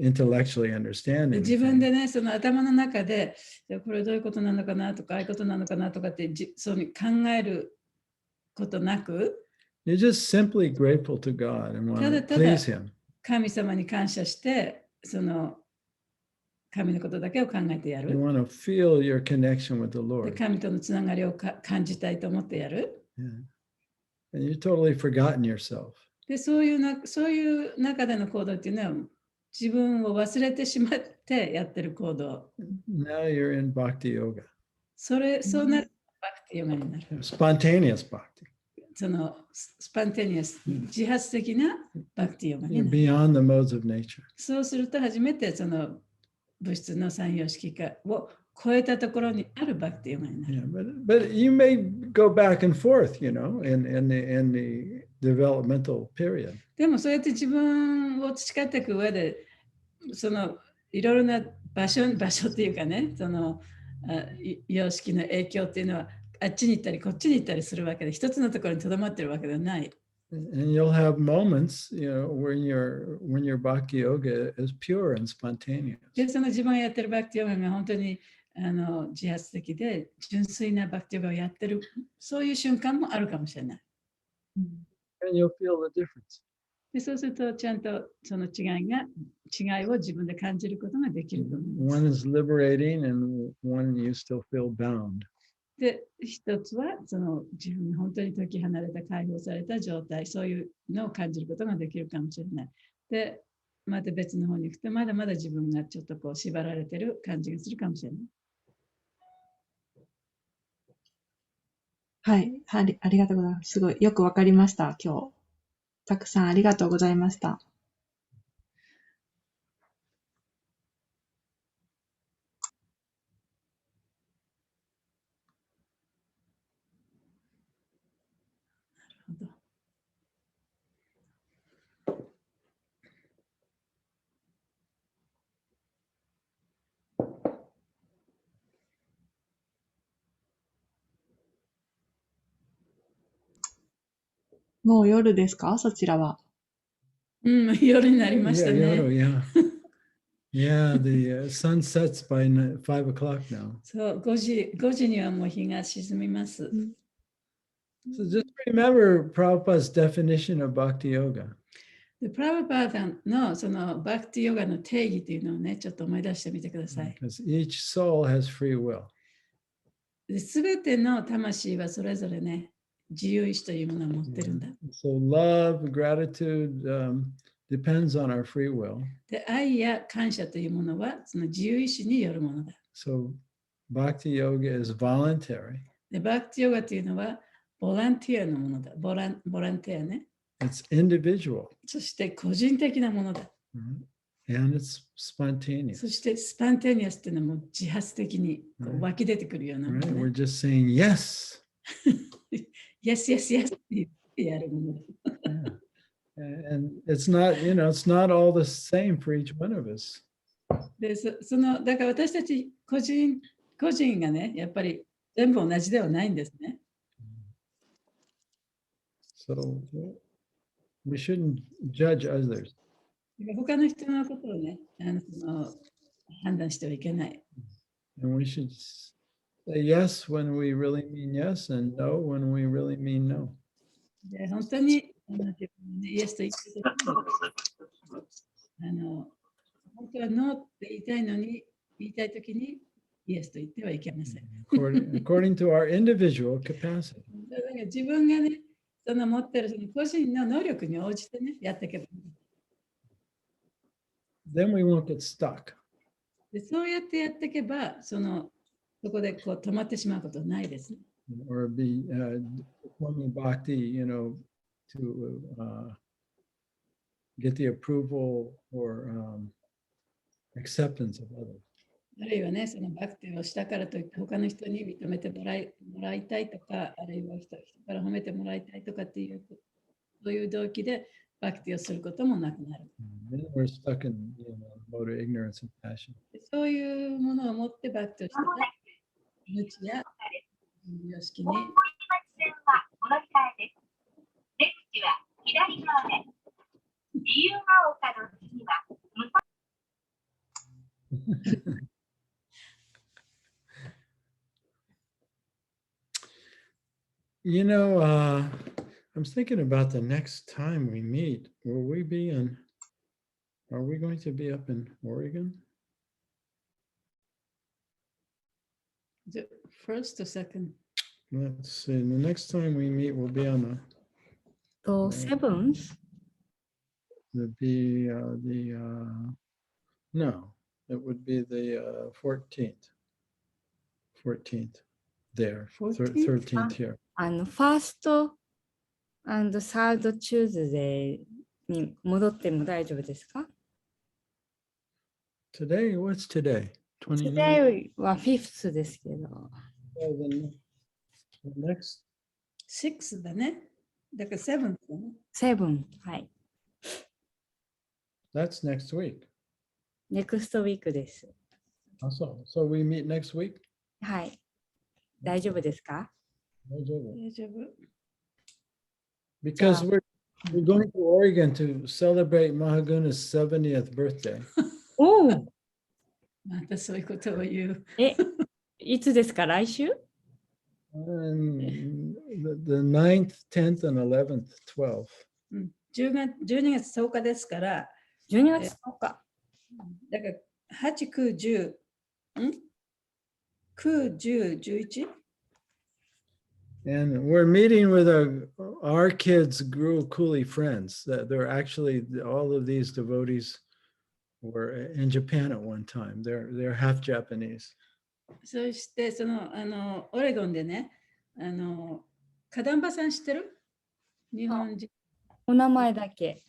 intellectually understand 自分 anything. でね、その頭の中で、これどういうことなのかなとか、ああいうことなのかなとかって、そうに考えることなく、You're just simply grateful to God and want to please Him. 神様に感謝して、その神のことだけを考えてや You る。 want to feel your connection with the で Lord. 神とのつながりを感じたいと思ってやる。Yeah. And you've totally forgotten yourself. で、そういう中での行動っていうのは、自分を忘れてしまってやってる行動。Now you're in bhakti yoga. そうなるバクティヨガになる。Spontaneous bhakti. そのスパンテニアス、自発的なバクティヨガに You're なる。 beyond the modes of nature. そうすると初めてその物質の三様式化を超えたところにあるバクティヨガになる。Yeah, but you may go back and forth, in the developmental period. でもそうやって自分を培っていく上で、そのいろいろな場所っていうかね、その様式の影響っていうのはあっちに行ったりこっちに行ったりするわけで、一つのところにとどまってるわけではない。And you'll have moments, when your bhakti yoga is pure and spontaneous. で、その自分がやってるバクティヨガが本当に自発的で純粋なバクティヨガをやってる、そういう瞬間もあるかもしれない。And you'll feel the difference. で、そうするとちゃんとその違いを自分で感じることができると思います。 One is liberating and one you still feel bound. で、一つはその自分が本当に解き離れた解放された状態、そういうのを感じることができるかもしれない。で、また別の方に行くとまだまだ自分がちょっとこう縛られてる感じがするかもしれない。はい、ありがとうございます。すごいよくわかりました、今日。たくさんありがとうございました。もう夜ですか、そちらは。夜になりましたね。Yeah. Yeah, the sun sets by 5 o'clock now. そう、5時にはもう日が沈みます。So just remember Prabhupada's definition of bhakti yoga. で、プラブパーダのそのバクティヨガの定義というのをね、ちょっと思い出してみてください。Because each soul has free will. すべての魂はそれぞれね、自由意志というものを持ってるんだ。So love, gratitude depends on our free will. で、愛や感謝というものはその自由意志によるものだ。So bhakti yoga is voluntary. で、バクティヨガというのはボランティアのものだ。ボランティアね。It's individual. そして個人的なものだ。And it's spontaneous. そしてスパンテニアスというのはもう自発的にこう湧き出てくるようなもの、ね。We're just saying yes. Yes, yes, yes って言ってやるものだ。And it's not all the same for each one of us. で、だから私たち個人がね、やっぱり全部同じではないんですね。So we shouldn't judge others. 他の人のことをね、判断してはいけない。And we should say yes when we really mean yes and no when we really mean no. で、本当に自分のイエスと言って本当はノーって言いたいのに、言いたいときにイエスと言ってはいけません。according to our individual capacity. だから自分がね、その持ってるその個人の能力に応じてね、やっていけばいい。Then we won't get stuck. でそうやってやっていけば、そこでこう止まってしまうことはないですね。Or be performing bhakti, to get the approval or acceptance of others. あるいはね、そのバクティをしたからといって他の人に認めてもらいたいとか、あるいは人から褒めてもらいたいとかっていう、そういう動機でバクティをすることもなくなる。Then we're stuck in mode of ignorance and passion. そういうものを持ってバクティをしたら、無知や様式に。I'm thinking about the next time we meet. Are we going to be up in Oregon? The first or second? Let's see. The next time we meet will be on7th? No, it would be the 14th. 14th there. 13th here. 1st and 3rd Tuesday に戻っても大丈夫ですか？ Today, what's today? 29? Today は 5th ですけど。The next 6だね。だから7だね。7、はい。That's next week. Next week です。So we meet next week? はい。大丈夫ですか？大丈夫。Because we're going to Oregon to celebrate Mahaguna's 70th birthday. おお。またそういうことを言う。いつですか？来週？ The 9th, 10th, and 11th, 12th. 12月10日ですから。12月10日。だから8、9、10。9、10、11? And we're meeting with our kids' Guru Kuli friends. They're actually, all of these devotees were in Japan at one time. They're half Japanese. そしてオレゴンでね、カダンバさん知ってる？日本人。お名前だけ。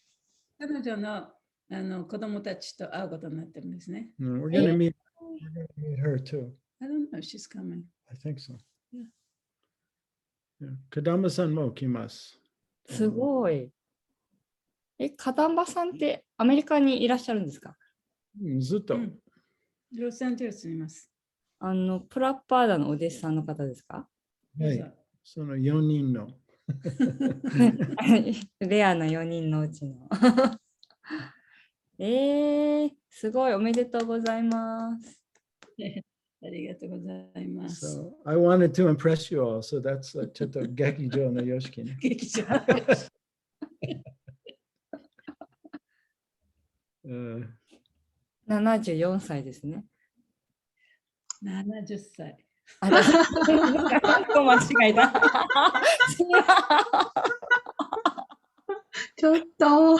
彼女の子供たちと会うことになってるんですね。We're going to meet her too. I don't know if she's coming. I think so. Yeah. Kadamba-san mo kimasu. すごい。カダンバさんってアメリカにいらっしゃるんですか？ずっと。ロサンゼルスにいます。プラッパーダのお弟子さんの方ですか？はい。その4人の。レアな4人のうちの。すごい、おめでとうございます。ありがとうございます。So, I wanted to impress you all, so that's ちょっと劇場の様式ね。劇場。74歳ですね。70歳。間違えた。ちょっと。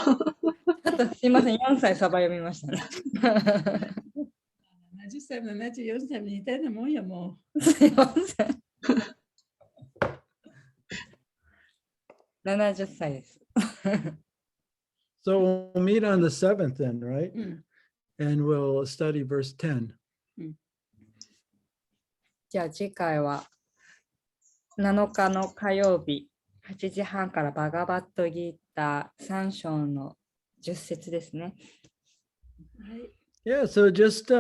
すいません、4歳サバ読みましたね。70歳も74歳も似たようなもんやもう。すいません。70歳です。So we'll meet on the 7th then, right? And we'll study verse 10. じゃあ次回は7日の火曜日8時半からバガバットギーター3章の10節ですね。Yeah, so just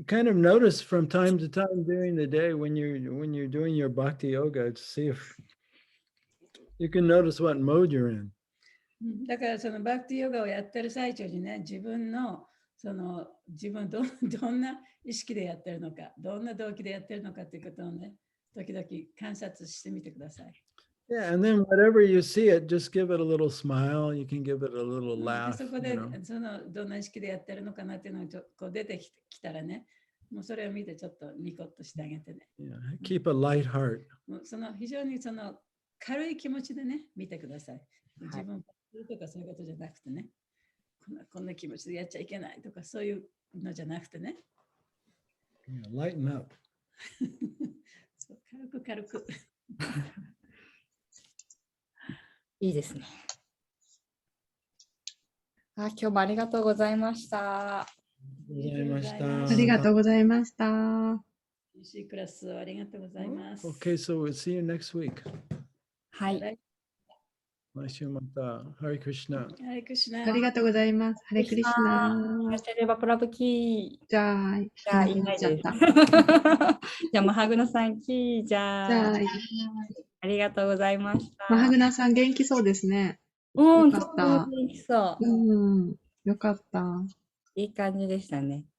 kind of notice from time to time during the day when you're doing your bhakti yoga to see if you can notice what mode you're in. だからそのバクティヨガをやってる最中にね、自分どんな意識でやってるのか、どんな動機でやってるのかっていうことをね、時々観察してみてください。Yeah, and then whatever you see it, just give it a little smile. You can give it a little laugh. そこでどんな意識でやってるのかなっていうのがこう出てきたらね、もうそれを見てちょっとニコッとしてあげてね。Yeah. Keep a light heart. もう非常に軽い気持ちでね、見てください。自分とかそういうことじゃなくてね、こんな気持ちでやっちゃいけないとかそういうのじゃなくてね。Yeah, lighten up. そう軽く。いいですね。今日もありがとうございました。ありがとうございました。ありがとうございました。楽しいクラスをありがとうございます。Okay, so we'll see you next week. はい。来週また。ハリクリシナ。ハレクリシナ。ありがとうございます。ハレクリシナ。シャレバプラブキー。じゃあ、じゃあ、いないです。じゃあ、マハグナさんキー。じゃあ、ありがとうございました。マハグナさん元気そうですね。うん、よかった。元気そう。うん、よかった。いい感じでしたね。